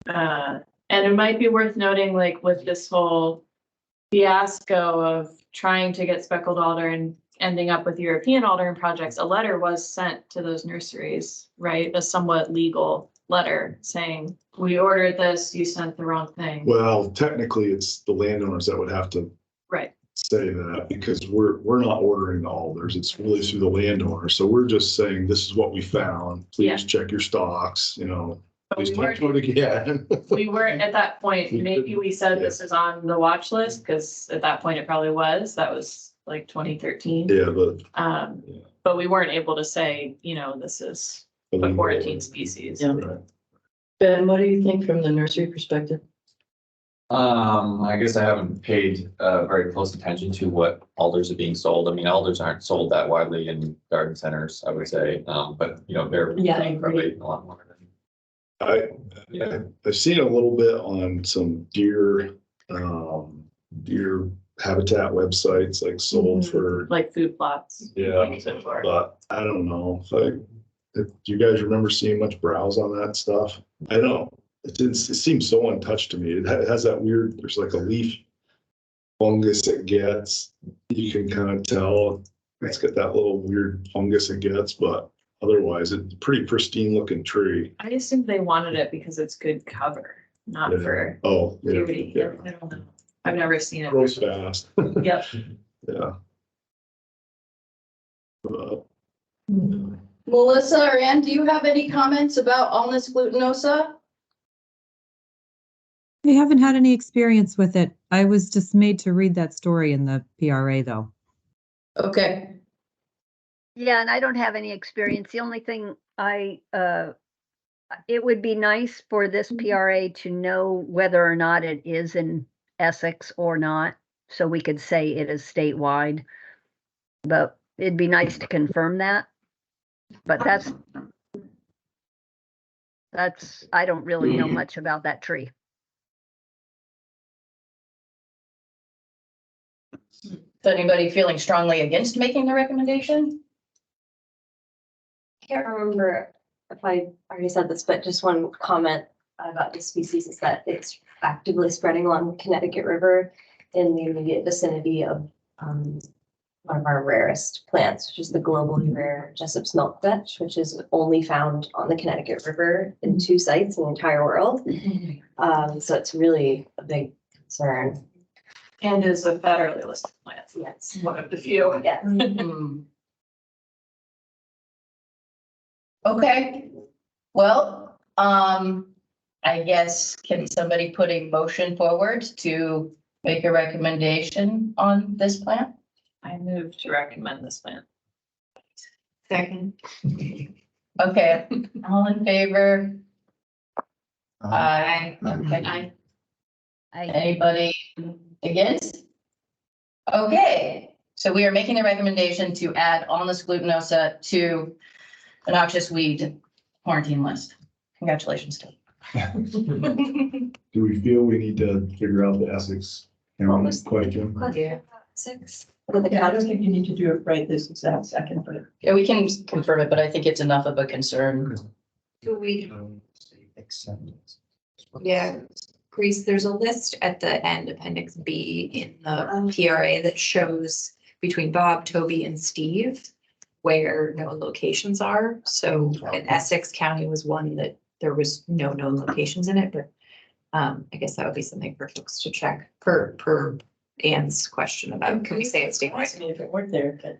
And it might be worth noting, like with this whole fiasco of trying to get speckled alder and ending up with European alder in projects, a letter was sent to those nurseries, right? A somewhat legal letter saying, we ordered this, you sent the wrong thing. Well, technically, it's the landowners that would have to Right. say that because we're not ordering the alders. It's really through the landowner. So we're just saying, this is what we found. Yeah. Please check your stocks, But please we don't do it again. We weren't at that point. Maybe we said this is on the watch list because at that point it probably was. That was like 2013. Yeah, but But we weren't able to say, this is a quarantine species. Yeah. Right. Ben, what do you think from the nursery perspective? I guess I haven't paid very close attention to what alders are being sold. I mean, alders aren't sold that widely in garden centers, I would say, but they're Yeah, I agree. probably a lot more. I've seen a little bit on some deer habitat websites like sold for, Like food plots. yeah, like you said before. but I don't know, like, if you guys remember seeing much browse on that stuff? I don't, it seems so untouched to me. It has that weird, there's like a leaf fungus it gets. You can kind of tell it's got that little weird fungus it gets, but otherwise it's a pretty pristine looking tree. I assume they wanted it because it's good cover, not Yeah. for Oh, yeah, beauty. yeah. I don't know. I've never seen it. Grows fast. Yep. Yeah. But Melissa or Ann, do you have any comments about Alnus glutinosa? I haven't had any experience with it. I was just made to read that story in the PRA though. Okay, Yeah, and I don't have any experience. The only thing it would be nice for this PRA to know whether or not it is in Essex or not, so we could say it is statewide. But it'd be nice to confirm that. But that's, I don't really know much about that tree. is anybody feeling strongly against making the recommendation? I can't remember if I already said this, but just one comment about this species is that it's actively spreading along the Connecticut River in the immediate vicinity of one of our rarest plants, which is the globally rare Jessop's milkvetch, which is only found on the Connecticut River in 2 sites in the entire world. So it's really a big concern. And is a federally listed plant. Yes. One of the few. Yes. Okay, well, I guess, can somebody put a motion forward to make a recommendation on this plan? I move to recommend this plant. Second. Okay, all in favor? Aye. Okay. I, Anybody against? Okay, so we are making a recommendation to add Alnus glutinosa to the noxious weed quarantine list. Congratulations to do we feel we need to figure out the Essex County question? Yeah. 6. Yeah, I don't think you need to do it right this exact second, but Yeah, we can confirm it, but I think it's enough of a concern. Do we? Yeah, Grace, there's a list at the end, Appendix B in the PRA that shows between Bob, Toby, and Steve where known locations are. So in Essex County was one that there was no known locations in it, but I guess that would be something for folks to check per Ann's question about, can we say it's statewide? if it weren't there, but.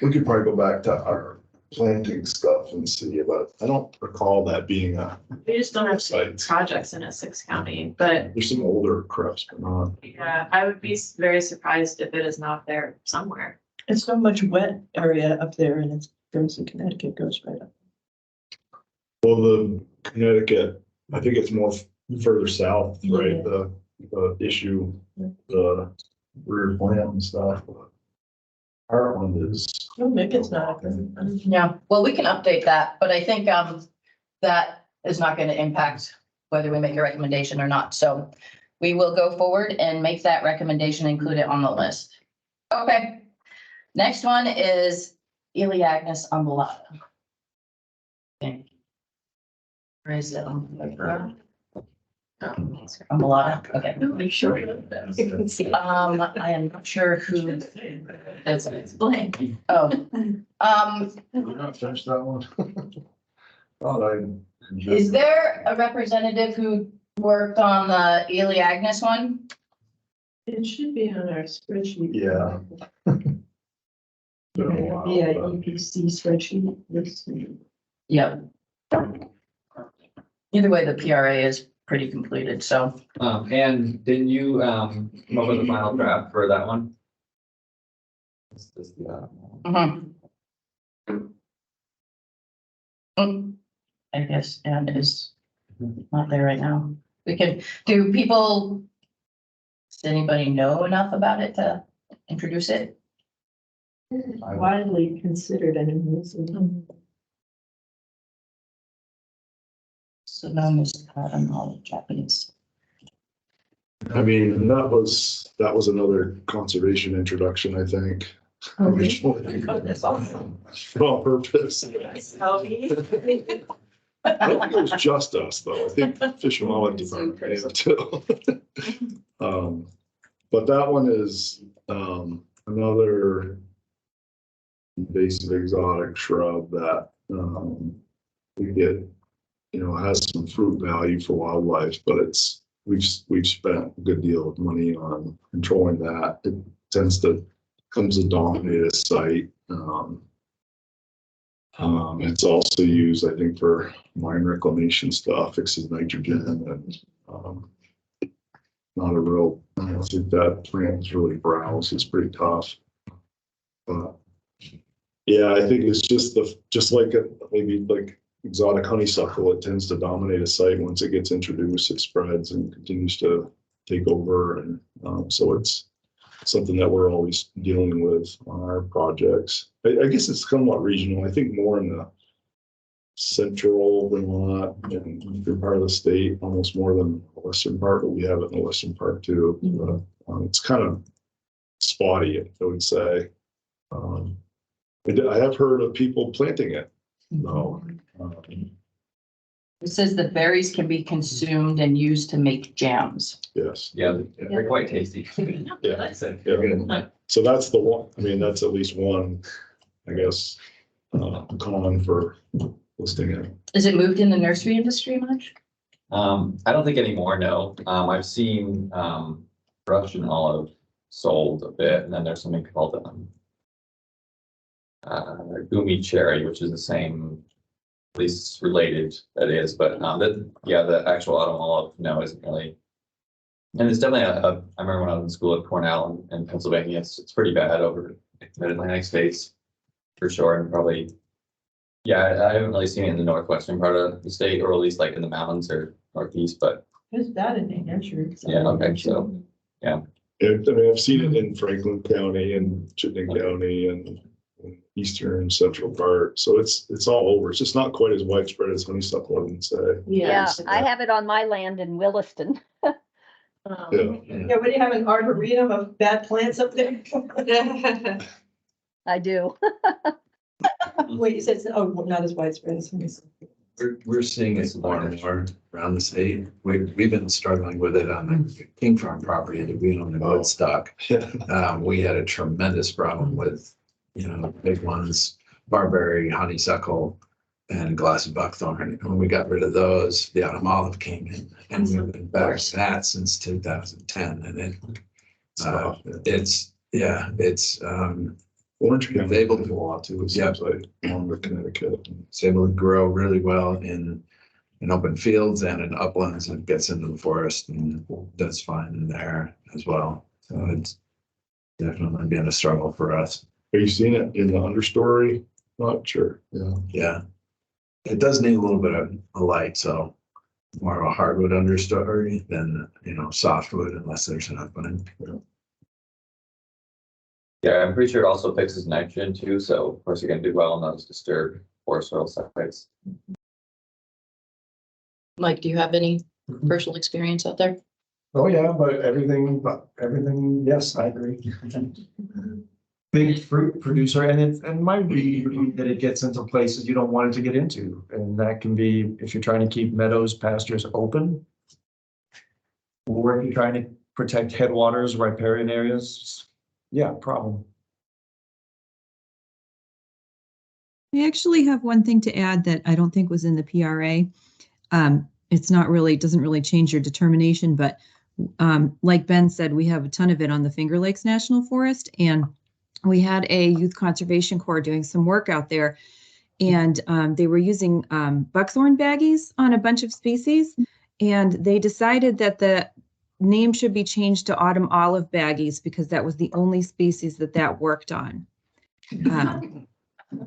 We could probably go back to our planting stuff and see, but I don't recall that being We just don't have Sites. projects in Essex County, but there's some older crops, but not. yeah, I would be very surprised if it is not there somewhere. It's so much wet area up there and it's, goes in Connecticut goes right up. Well, the Connecticut, I think it's more further south, right? Yeah. The issue, the rear plant and stuff. Heartland is. Oh, maybe it's not. Yeah, well, we can update that, but I think that is not going to impact whether we make a recommendation or not. So we will go forward and make that recommendation, include it on the list. Okay. Next one is Elaeagnus umbellata. Where is it? Umbellata, okay. Make sure. I am not sure who. It's blank. Oh, Did we not finish that one? Thought I. is there a representative who worked on the Elaeagnus one? It should be on our spreadsheet. Yeah. Been a while, Yeah, but- EPC spreadsheet. Let's see. Yep. Either way, the PRA is pretty completed, so. And didn't you, come up with a final draft for that one? I guess Ann is not there right now. We can, do people, does anybody know enough about it to introduce it? Widely considered anyways. So known as, I don't know, Japanese. I mean, that was another conservation introduction, I think. Originally. That's awesome. On purpose. Oh, I don't think it was just us, though. I think Fish and Wildlife Department may have too. But that one is, another invasive exotic shrub that, we get, has some fruit value for wildlife, but we've spent a good deal of money on controlling that. It tends to, comes to dominate a site. It's also used, I think, for mine reclamation stuff, fixes nitrogen and, not a real, I don't think that plant is really browse, it's pretty tough. But yeah, I think it's just like maybe like exotic honeysuckle, it tends to dominate a site. Once it gets introduced, it spreads and continues to take over. And so it's something that we're always dealing with on our projects. I guess it's somewhat regional. I think more in the central Vermont and eastern part of the state, almost more than the western part, but we have it in the western part too. But, it's kind of spotty, I would say. I have heard of people planting it. No. It says the berries can be consumed and used to make jams. Yes. Yeah, they're quite tasty. Yeah. I said. Yeah. So that's the one, I mean, that's at least one, I guess, con for listing it. Is it moved in the nursery industry much? I don't think anymore, no. I've seen, Russian olive sold a bit, and then there's something called, Gumi cherry, which is the same, at least related, that is, but, the actual autumn olive, no, isn't really. And it's definitely I remember when I was in school at Cornell in Pennsylvania, it's pretty bad over mid-Atlantic states, for sure, and probably, I haven't really seen it in the northwestern part of the state, or at least like in the mountains or northeast, but. There's that in New Hampshire. Yeah, okay, so, yeah. I mean, I've seen it in Franklin County and Chittenden County and eastern and central part. So it's all over. It's just not quite as widespread as honeysuckle, I would say. Yeah, I have it on my land in Williston. Yeah. Yeah, what do you have, an arboretum of bad plants up there? I do. Wait, you said, not as widespread as honeysuckle. We're seeing it more and more around the state. We've been struggling with it on the King Farm property that we own in Woodstock. We had a tremendous problem with, big ones, barberry, honeysuckle, and glass of buckthorn. And when we got rid of those, the autumn olive came in, and we've been back to that since 2010. And it's Orange County able to a lot too. It seems like along with Connecticut. It's able to grow really well in open fields and in uplands, and gets into the forest and does fine in there as well. So it's definitely been a struggle for us. Are you seeing it in the understory much or? Yeah. Yeah. It does need a little bit of a light, so more of a hardwood understory than, softwood, unless there's an opening. Yeah, I'm pretty sure it also fixes nitrogen too, so of course you're gonna do well on those disturbed forest soil sites. Mike, do you have any personal experience out there? Oh, yeah, but everything, yes, I agree. Big fruit producer, and might be that it gets into places you don't want it to get into. And that can be if you're trying to keep meadows, pastures open. Or if you're trying to protect headwaters, riparian areas. Yeah, problem. I actually have one thing to add that I don't think was in the PRA. It's not really, it doesn't really change your determination, but like Ben said, we have a ton of it on the Finger Lakes National Forest, and we had a youth conservation corps doing some work out there, and they were using buckthorn baggies on a bunch of species, and they decided that the name should be changed to autumn olive baggies because that was the only species that worked on.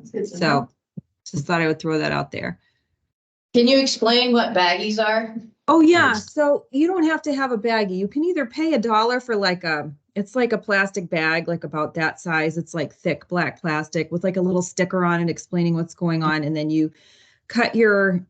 So just thought I would throw that out there. Can you explain what baggies are? Oh yeah, so you don't have to have a baggie. You can either pay $1 for it's like a plastic bag, like about that size. It's like thick black plastic with like a little sticker on it explaining what's going on. And then you cut your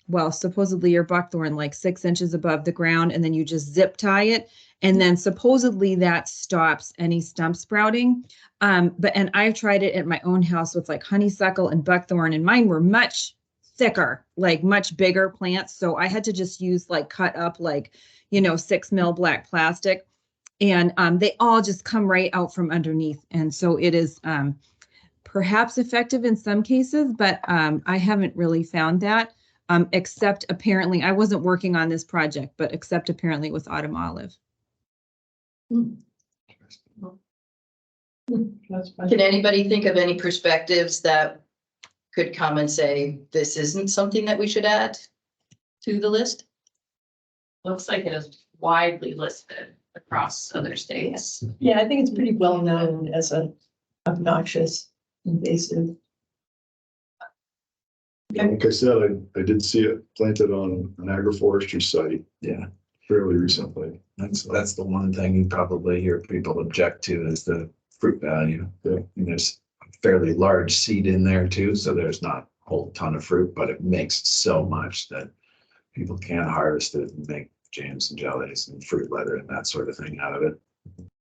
well, supposedly your buckthorn like 6 inches above the ground, and then you just zip tie it. And then supposedly that stops any stump sprouting. And I've tried it at my own house with like honeysuckle and buckthorn, and mine were much thicker, like much bigger plants. So I had to just use like cut up like, 6 mil black plastic. And they all just come right out from underneath. And so it is perhaps effective in some cases, but I haven't really found that, except apparently, I wasn't working on this project, but except apparently with autumn olive. Can anybody think of any perspectives that could come and say, this isn't something that we should add to the list? Looks like it is widely listed across other states. Yeah, I think it's pretty well known as a obnoxious invasive. Like I said, I did see it planted on an agroforestry site Yeah, fairly recently. that's the one thing you probably hear people object to is the fruit value. Yeah. And there's a fairly large seed in there too, so there's not a whole ton of fruit, but it makes so much that people can harvest it and make jams and jellies and fruit leather and that sort of thing out of it.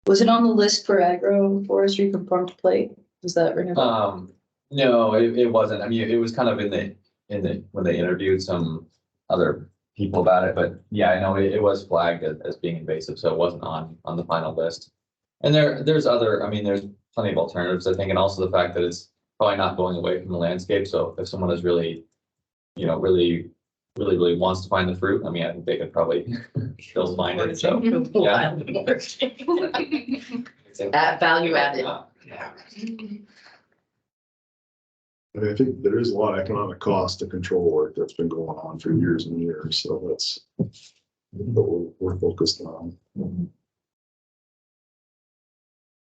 Was it on the list for agroforestry from farm to plate? Does that ring a bell? No, it wasn't. I mean, it was kind of in the, when they interviewed some other people about it, but yeah, I know it was flagged as being invasive, so it wasn't on the final list. And there's plenty of alternatives, I think, and also the fact that it's probably not going away from the landscape. So if someone is really wants to find the fruit, I mean, I think they could probably still find it, so, yeah. Value added. Yeah. I mean, I think there is a lot of economic cost to control work that's been going on for years and years, so that's what we're focused on.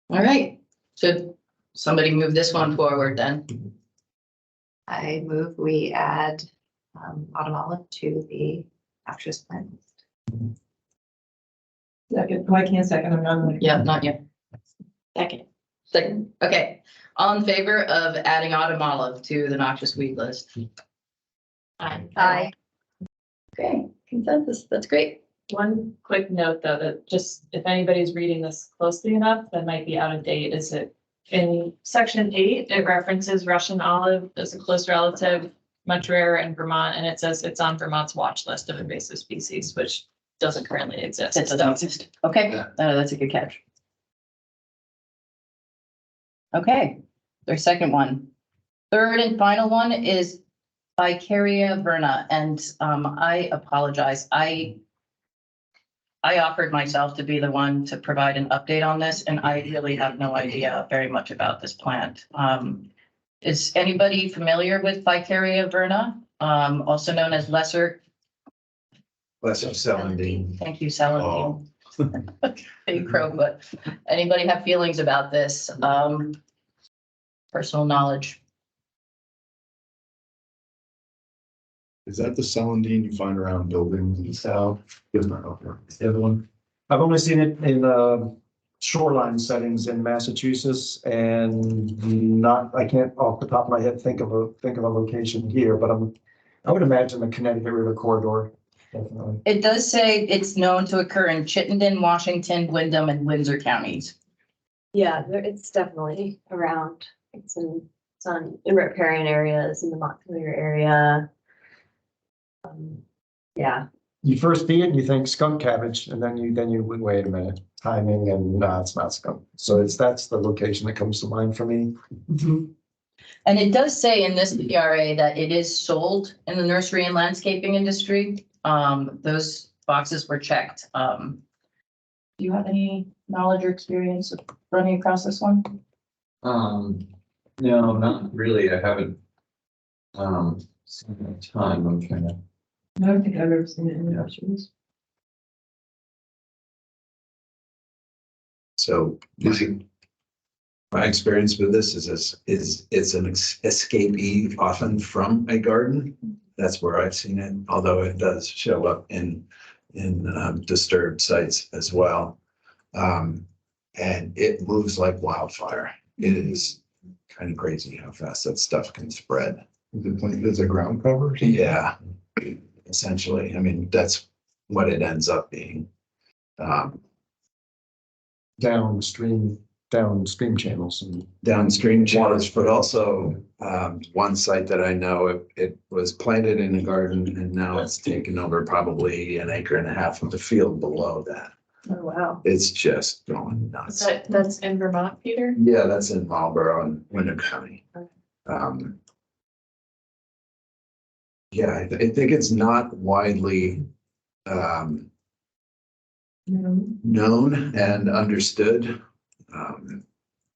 All right, should somebody move this one forward then? I move we add autumn olive to the noxious plant list. Second, oh, I can't second, I'm not. Yeah, not yet. Second. Okay, all in favor of adding autumn olive to the noxious weed list? Aye. Okay, consensus, that's great. One quick note, though, that just if anybody's reading this closely enough, that might be out of date, is it in section 8, it references Russian olive as a close relative, much rarer in Vermont, and it says it's on Vermont's watch list of invasive species, which doesn't currently exist. That doesn't exist. Okay, that's a good catch. Okay, their second one. Third and final one is Vicaria verna, and I apologize. I offered myself to be the one to provide an update on this, and I really have no idea very much about this plant. Is anybody familiar with Vicaria verna, also known as lesser celandine? Thank you, celandine. Big crow, but anybody have feelings about this? Personal knowledge. Is that the celandine you find around buildings and stuff? It's the other one. I've only seen it in shoreline settings in Massachusetts and I can't off the top of my head think of a location here, but I would imagine the Connecticut River corridor, definitely. It does say it's known to occur in Chittenden, Washington, Wyndham, and Windsor counties. Yeah, it's definitely around. It's on in riparian areas, in the Montpelier area. Yeah. You first see it and you think skunk cabbage, and then you wait a minute, timing, and no, it's not skunk. So that's the location that comes to mind for me. And it does say in this ERA that it is sold in the nursery and landscaping industry. Those boxes were checked. Do you have any knowledge or experience of running across this one? No, not really. I haven't seen a ton. I'm trying to. I don't think I've ever seen it in the oceans. So my experience with this is it's an escapee often from a garden. That's where I've seen it, although it does show up in disturbed sites as well. And it moves like wildfire. It is kind of crazy how fast that stuff can spread. Is it planted as a ground cover? Yeah. essentially. I mean, that's what it ends up being. Downstream channels and. Downstream channels, but also one site that I know, it was planted in a garden and now it's taken over probably an acre and a half of the field below that. Oh, wow. It's just going nuts. That's in Vermont, Peter? Yeah, that's in Marlboro and Winter County. Yeah, I think it's not widely known and understood. A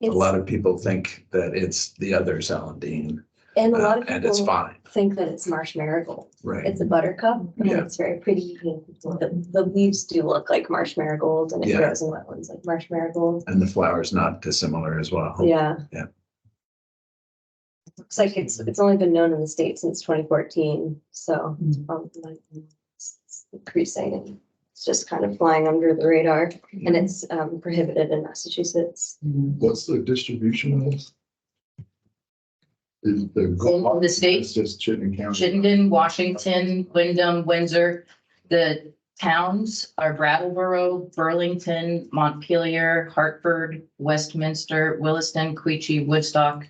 lot of people think that it's the other celandine, And a lot of and it's people fine, think that it's marsh marigold. right? It's a buttercup, and Yeah. it's very pretty. The leaves do look like marsh marigold, and it Yeah. grows in wetlands like marsh marigold. And the flower's not dissimilar as well. Yeah. Yeah. Looks like it's only been known in the state since 2014, so it's increasing and it's just kind of flying under the radar, and it's prohibited in Massachusetts. What's the distribution of this? Is In the state? It's just Chittenden County. Chittenden, Washington, Wyndham, Windsor. The towns are Brattleboro, Burlington, Montpelier, Hartford, Westminster, Williston, Queechee, Woodstock,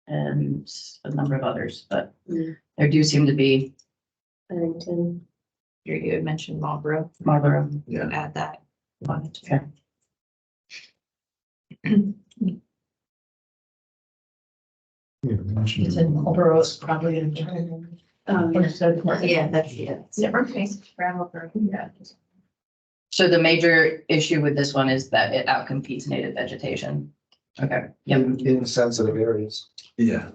and a number of others, but there do seem to be Bennington. You had mentioned Marlboro. Marlboro. Yeah. Add that. Okay. It's in Marlboro, it's probably in. Yeah, that's, yeah. Yeah. So the major issue with this one is that it outcompetes native vegetation. Okay, yep. In sensitive areas. Yeah,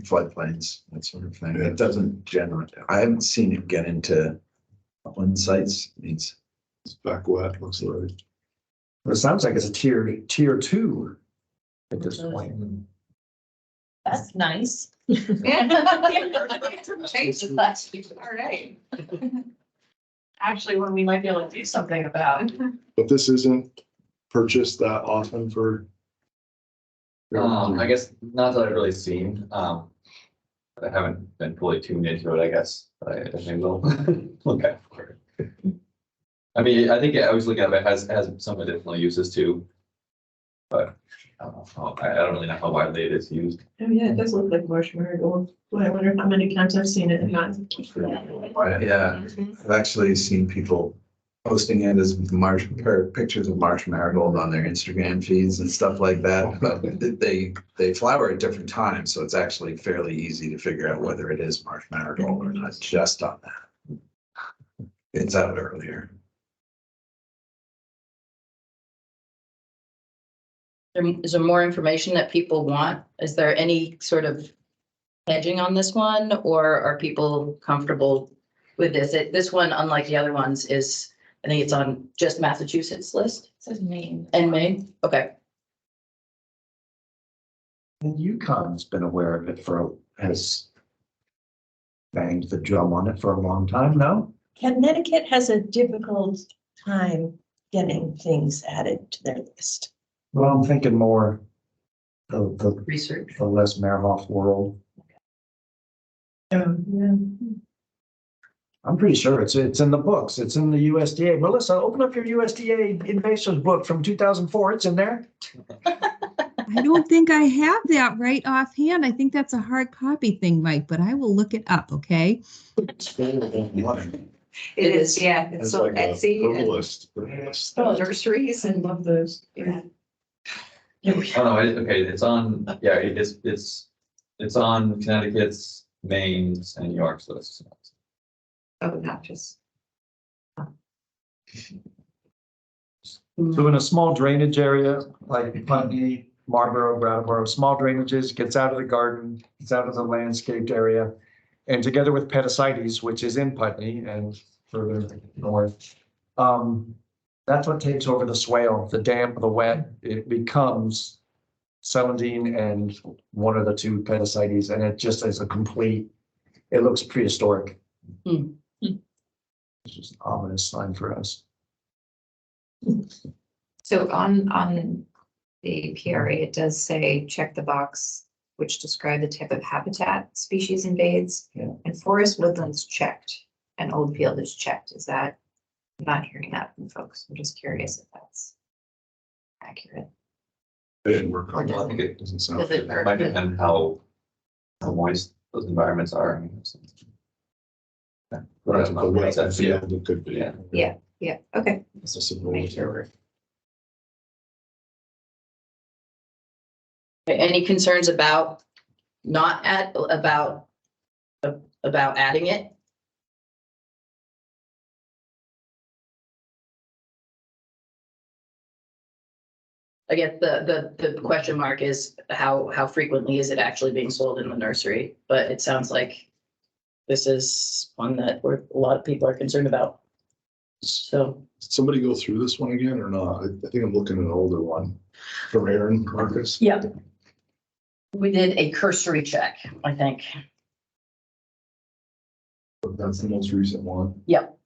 floodplains, that sort of thing. It doesn't generate, I haven't seen it get into upland sites. It's back wet, looks like. It sounds like it's a tier 2 at this point. That's nice. Change the last week. All right. Actually, one we might be able to do something about. But this isn't purchased that often for. I guess not that I've really seen, I haven't been fully tuned into it, I guess, but I definitely will look at for it. I mean, I think I was looking at it, has some additional uses too. But I don't really know how widely it is used. Oh, yeah, it does look like marsh marigold. Boy, I wonder how many times I've seen it and not. Yeah, I've actually seen people posting it as pictures of marsh marigold on their Instagram feeds and stuff like that, but they flower at different times, so it's actually fairly easy to figure out whether it is marsh marigold or not, just on that. It's out earlier. Is there more information that people want? Is there any sort of hedging on this one, or are people comfortable with this? This one, unlike the other ones, is, I think it's on just Massachusetts list. It says Maine. And Maine, okay. And UConn's been aware of it has banged the drum on it for a long time now. Connecticut has a difficult time getting things added to their list. Well, I'm thinking more the Research. the Les Merhoff world. Yeah. I'm pretty sure it's in the books. It's in the USDA. Melissa, open up your USDA invasives book from 2004. It's in there. I don't think I have that right offhand. I think that's a hard copy thing, Mike, but I will look it up, okay? It is, yeah. It's It's so like a Etsy and herbalist. nurseries and Love those. yeah. Oh, no, it's on, yeah, it's on Connecticut's, Maine's, and New York's list. Oh, not just. So in a small drainage area like Putney, Marlboro, Brattleboro, small drainages, gets out of the garden, gets out of the landscaped area. And together with Petasites, which is in Putney and further north, that's what takes over the swale, the damp, the wet. It becomes celandine and one of the two Petasites, and it just is a complete, it looks prehistoric. It's just an ominous sign for us. So on the PRA, it does say, check the box, which describe the type of habitat species invades. Yeah. And forest woodlands checked. and Oldfield is checked. Is that, I'm not hearing that from folks. I'm just curious if that's accurate. It didn't work. Or does I think it Doesn't sound. Does it good. might depend how moist those environments are. I mean, yeah. Right, the way Yeah. that field, it could be. Yeah. Yeah, okay. It's just a Make sure we're. Any concerns about not about adding it? I guess the question mark is how frequently is it actually being sold in the nursery? But it sounds like this is one that a lot of people are concerned about. So, Did somebody go through this one again or not? I think I'm looking at an older one from Aaron Marcus. yeah. We did a cursory check, I think. That's the most recent one. Yep.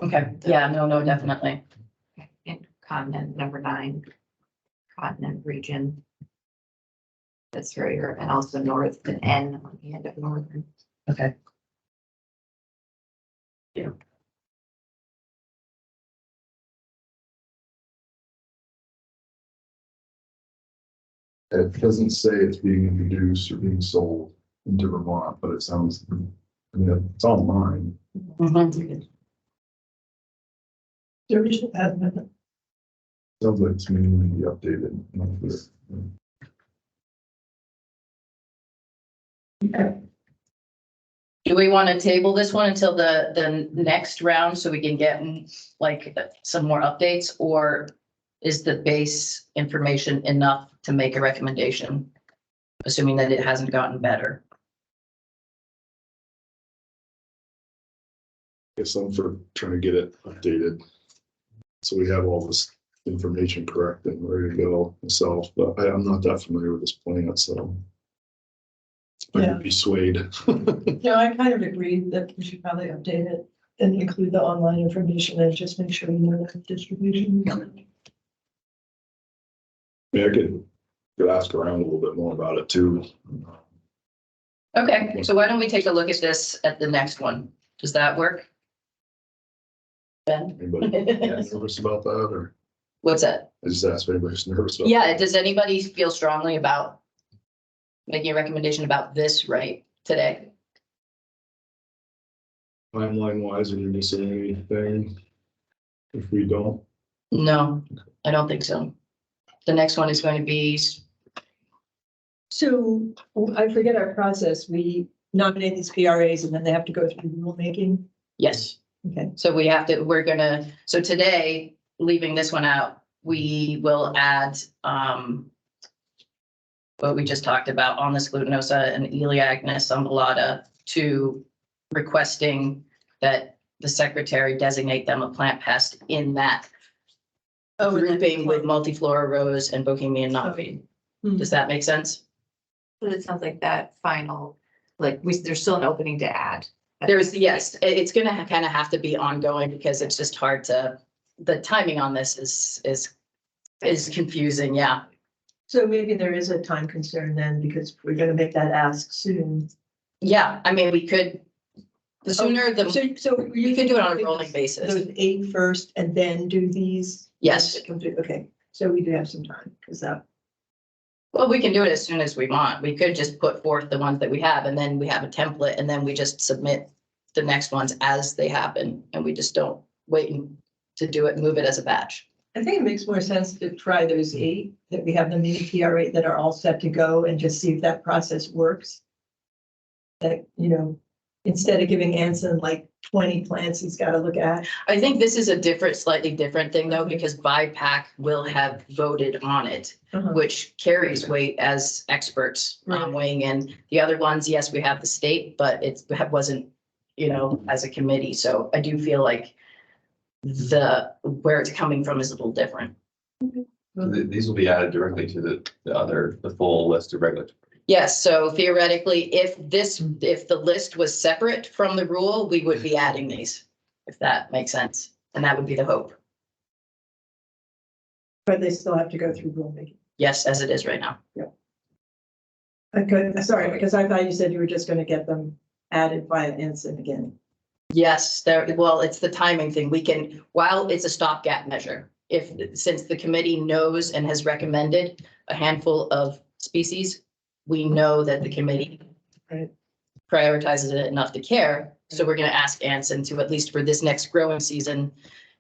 Okay, yeah, no, definitely. In continent number 9, continent region. That's for Europe and also north and N on the end of northern. Okay. Yeah. It doesn't say it's being introduced or being sold into Vermont, but it sounds, I mean, it's online. Mhm. There should have been. Sounds like it's mainly updated. Do we want to table this one until the next round so we can get like some more updates, or is the base information enough to make a recommendation? Assuming that it hasn't gotten better. Guess I'm for trying to get it updated. So we have all this information correct and ready to go myself, but I'm not that familiar with this plan, so. I Yeah. could be swayed. No, I kind of agree that we should probably update it and include the online information and just make sure we know the distribution. Yeah, I could ask around a little bit more about it too. Okay, so why don't we take a look at this at the next one? Does that work? Ben? Anybody nervous about that, or What's that? I just asked if anybody's nervous about? Yeah, does anybody feel strongly about making a recommendation about this right today? Timeline wise, are you missing anything? If we don't, No, I don't think so. The next one is going to be, So I forget our process. We nominate these PRAs and then they have to go through rulemaking. yes. Okay. So so today, leaving this one out, we will add, what we just talked about, Alnus glutinosa and Elaeagnus umbellata, to requesting that the secretary designate them a plant pest in that grouping with multiflora rose and Bohemian knotweed. Does that make sense? But it sounds like that final, like there's still an opening to add. Yes, it's gonna kind of have to be ongoing because it's just hard the timing on this is confusing, yeah. So maybe there is a time concern then, because we're gonna make that ask soon. Yeah, I mean, we could, the sooner the, So you can do it on a rolling basis. Those 8 first and then do these? Yes. Okay, so we do have some time, because that. Well, we can do it as soon as we want. We could just put forth the ones that we have, and then we have a template, and then we just submit the next ones as they happen, and we just don't wait to do it, move it as a batch. I think it makes more sense to try those 8, that we have the mini PRA that are all set to go and just see if that process works. That, instead of giving Anson like 20 plants he's got to look at. I think this is a slightly different thing though, because VIEPAC will have voted on it, which carries weight as experts weighing in. The other ones, yes, we have the state, but it wasn't, as a committee. So I do feel like where it's coming from is a little different. These will be added directly to the full list of regulatory. Yes, so theoretically, if the list was separate from the rule, we would be adding these, if that makes sense. And that would be the hope. But they still have to go through rulemaking. Yes, as it is right now. Okay, sorry, because I thought you said you were just gonna get them added via Anson again. Yes, there, well, it's the timing thing. We can, while it's a stopgap measure, since the committee knows and has recommended a handful of species, we know that the committee Right. prioritizes it enough to care. So we're gonna ask Anson to, at least for this next growing season,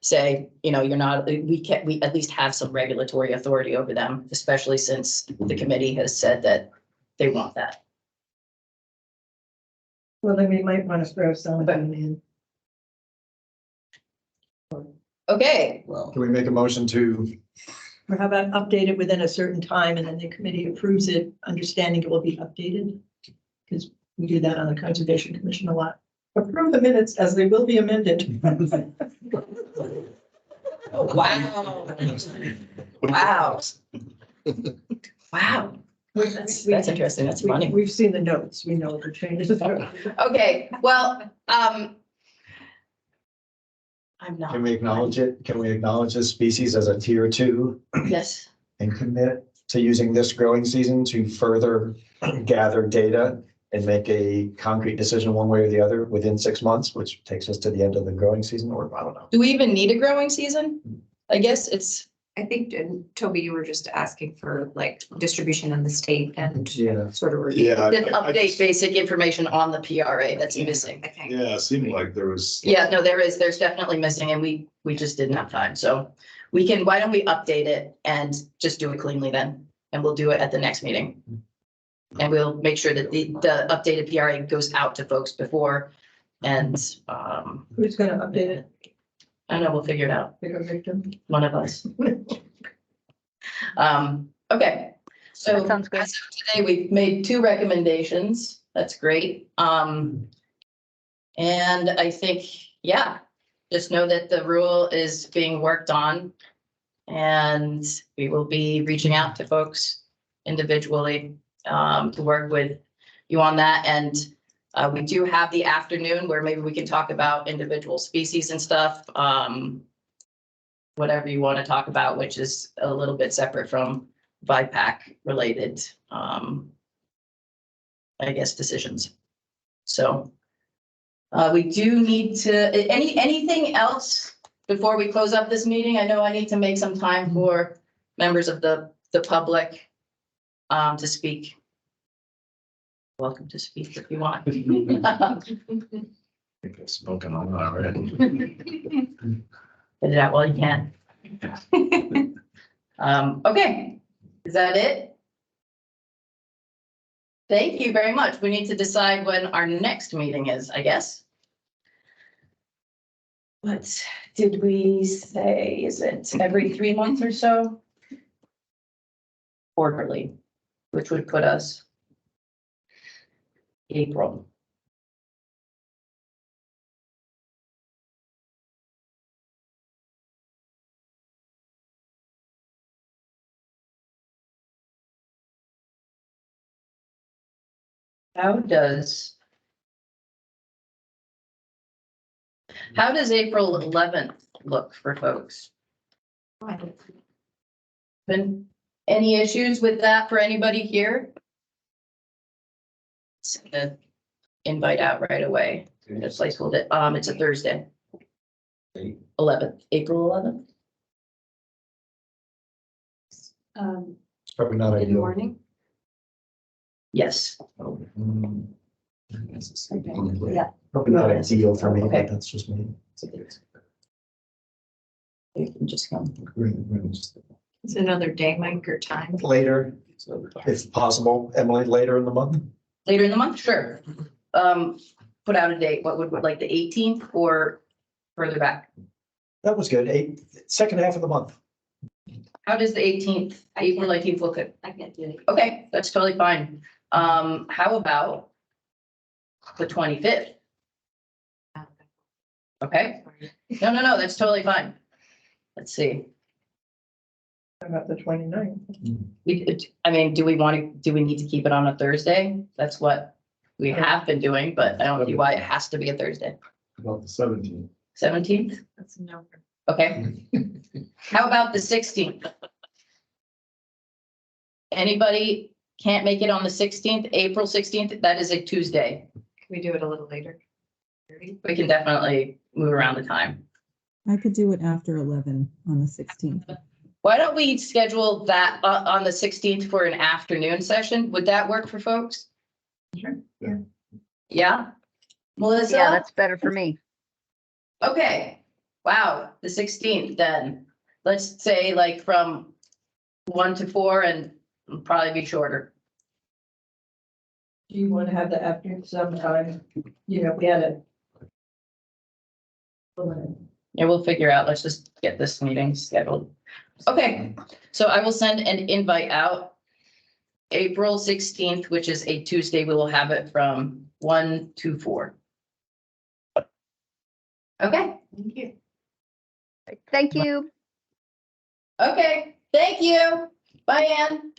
say, you know, we at least have some regulatory authority over them, especially since the committee has said that they want that. Well, then we might want to throw some of them in. Okay, Can we make a motion to, Or how about update it within a certain time and then the committee approves it, understanding it will be updated? Because we do that on the Conservation Commission a lot. Approve the minutes as they will be amended. wow. Wow. Wow. That's interesting. That's funny. We've seen the notes. We know the changes. Okay, well, I'm not. can we acknowledge it? Can we acknowledge this species as a tier 2 Yes, and commit to using this growing season to further gather data and make a concrete decision one way or the other within 6 months, which takes us to the end of the growing season, or I don't know. do we even need a growing season? I guess it's, I think, and Toby, you were just asking for like distribution in the state and Yeah. sort of review. Yeah. just update basic information on the PRA that's missing. I think. Yeah, it seemed like there was. Yeah, no, there's definitely missing, and we just didn't have time, so we can, why don't we update it and just do it cleanly then? And we'll do it at the next meeting. And we'll make sure that the updated PRA goes out to folks before, and, Who's gonna update it? I know, we'll figure it out, Bigger victim? one of us. Okay, so That sounds good. as of today, we've made 2 recommendations. That's great. And I think, yeah, just know that the rule is being worked on. And we will be reaching out to folks individually to work with you on that. And we do have the afternoon where maybe we can talk about individual species and stuff. Whatever you want to talk about, which is a little bit separate from VIEPAC related, I guess, decisions. So we do need to, anything else before we close up this meeting? I know I need to make some time for members of the public to speak. Welcome to speak if you want. I think I've spoken on that already. Get it out while you can. Okay, is that it? Thank you very much. We need to decide when our next meeting is, I guess. What did we say? Is it every 3 months or so? Quarterly, which would put us April. How does April 11th look for folks? Been any issues with that for anybody here? Send the invite out right away. Just placeholder it. It's a Thursday. 11th, April 11th. It's probably not In the ideal. morning. Yes. Yeah. Probably not ideal for me, Okay. but that's just me. You can just come. It's another day, Mike, or time. Later, if possible, Emily, later in the month. Later in the month, sure. Put out a date. What would, like the 18th or further back? That was good. Second half of the month. How does the 18th, April 18th look at? I can't do it. Okay, that's totally fine. How about the 25th? Okay, no, that's totally fine. Let's see. How about the 29th? I mean, do we need to keep it on a Thursday? That's what we have been doing, but I don't see why it has to be a Thursday. About the 17th. 17th? That's no. Okay. How about the 16th? Anybody can't make it on the 16th, April 16th, that is a Tuesday. Can we do it a little later? We can definitely move around the time. I could do it after 11 on the 16th. Why don't we schedule that on the 16th for an afternoon session? Would that work for folks? Sure. Yeah. Yeah? Melissa? Yeah, that's better for me. Okay, wow, the 16th then. Let's say like from 1 to 4 and it'll probably be shorter. Do you want to have the afternoon sometime? You know, we had a. Yeah, we'll figure out. Let's just get this meeting scheduled. Okay, so I will send an invite out. April 16th, which is a Tuesday, we will have it from 1 to 4. Okay, Thank you. Thank you. okay, thank you. Bye, Ann.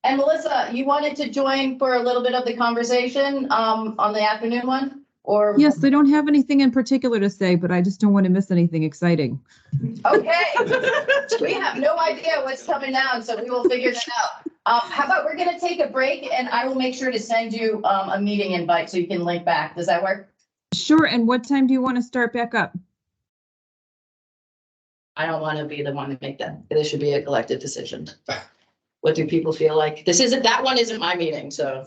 And Melissa, you wanted to join for a little bit of the conversation on the afternoon one? Or Yes, I don't have anything in particular to say, but I just don't want to miss anything exciting. Okay, we have no idea what's coming down, so we will figure that out. How about we're gonna take a break and I will make sure to send you a meeting invite so you can link back. Does that work? Sure. And what time do you want to start back up? I don't want to be the one to make that. This should be a collective decision. What do people feel like? That one isn't my meeting, so.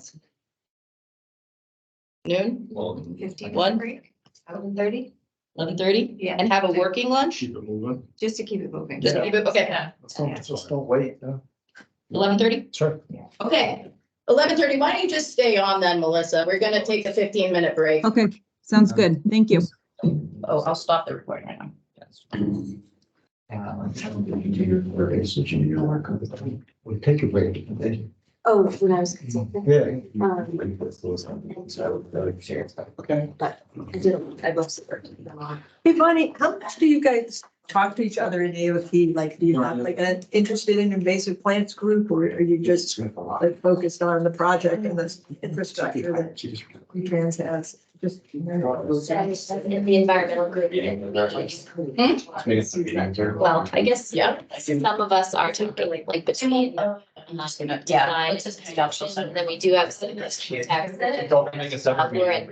Noon, Well, 15 One? break, 11:30? 11:30? Yeah. And have a working lunch? Keep it moving. Just to keep it moving. Just keep it, okay, Just don't wait. 11:30? Sure. Okay, 11:30. Why don't you just stay on then, Melissa? We're gonna take a 15-minute break. Okay, sounds good. Thank you. Oh, I'll stop the recording right now. We'll take a break. Oh, when I was. Yeah. Okay. But I did, I mostly worked with them on. Hey, Bonnie, how much do you guys talk to each other in AOT? Like, do you have like an interested in invasive plants group, or are you just like focused on the project and the infrastructure that V-Trans has? Just. In the environmental group. Well, I guess Yeah. some of us are talking like between. Yeah. And then we do have some. We're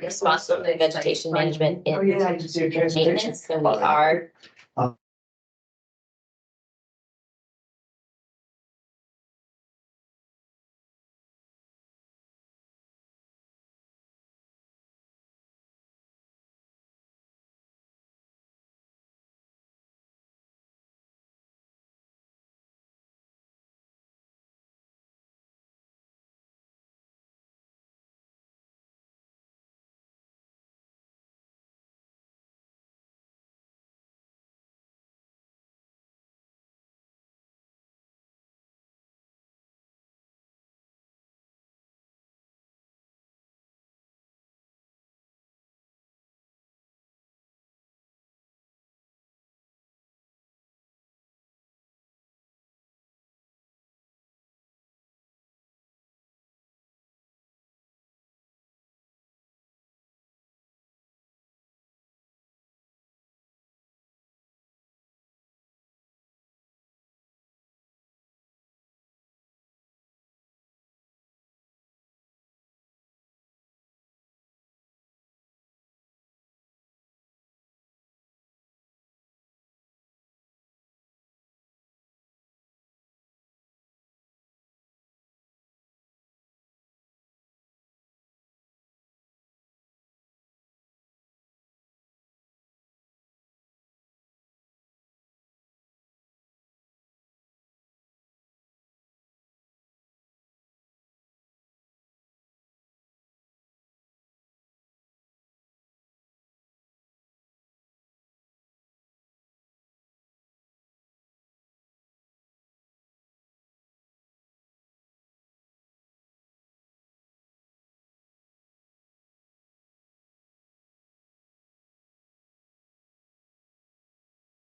responsible for vegetation management in maintenance, so we are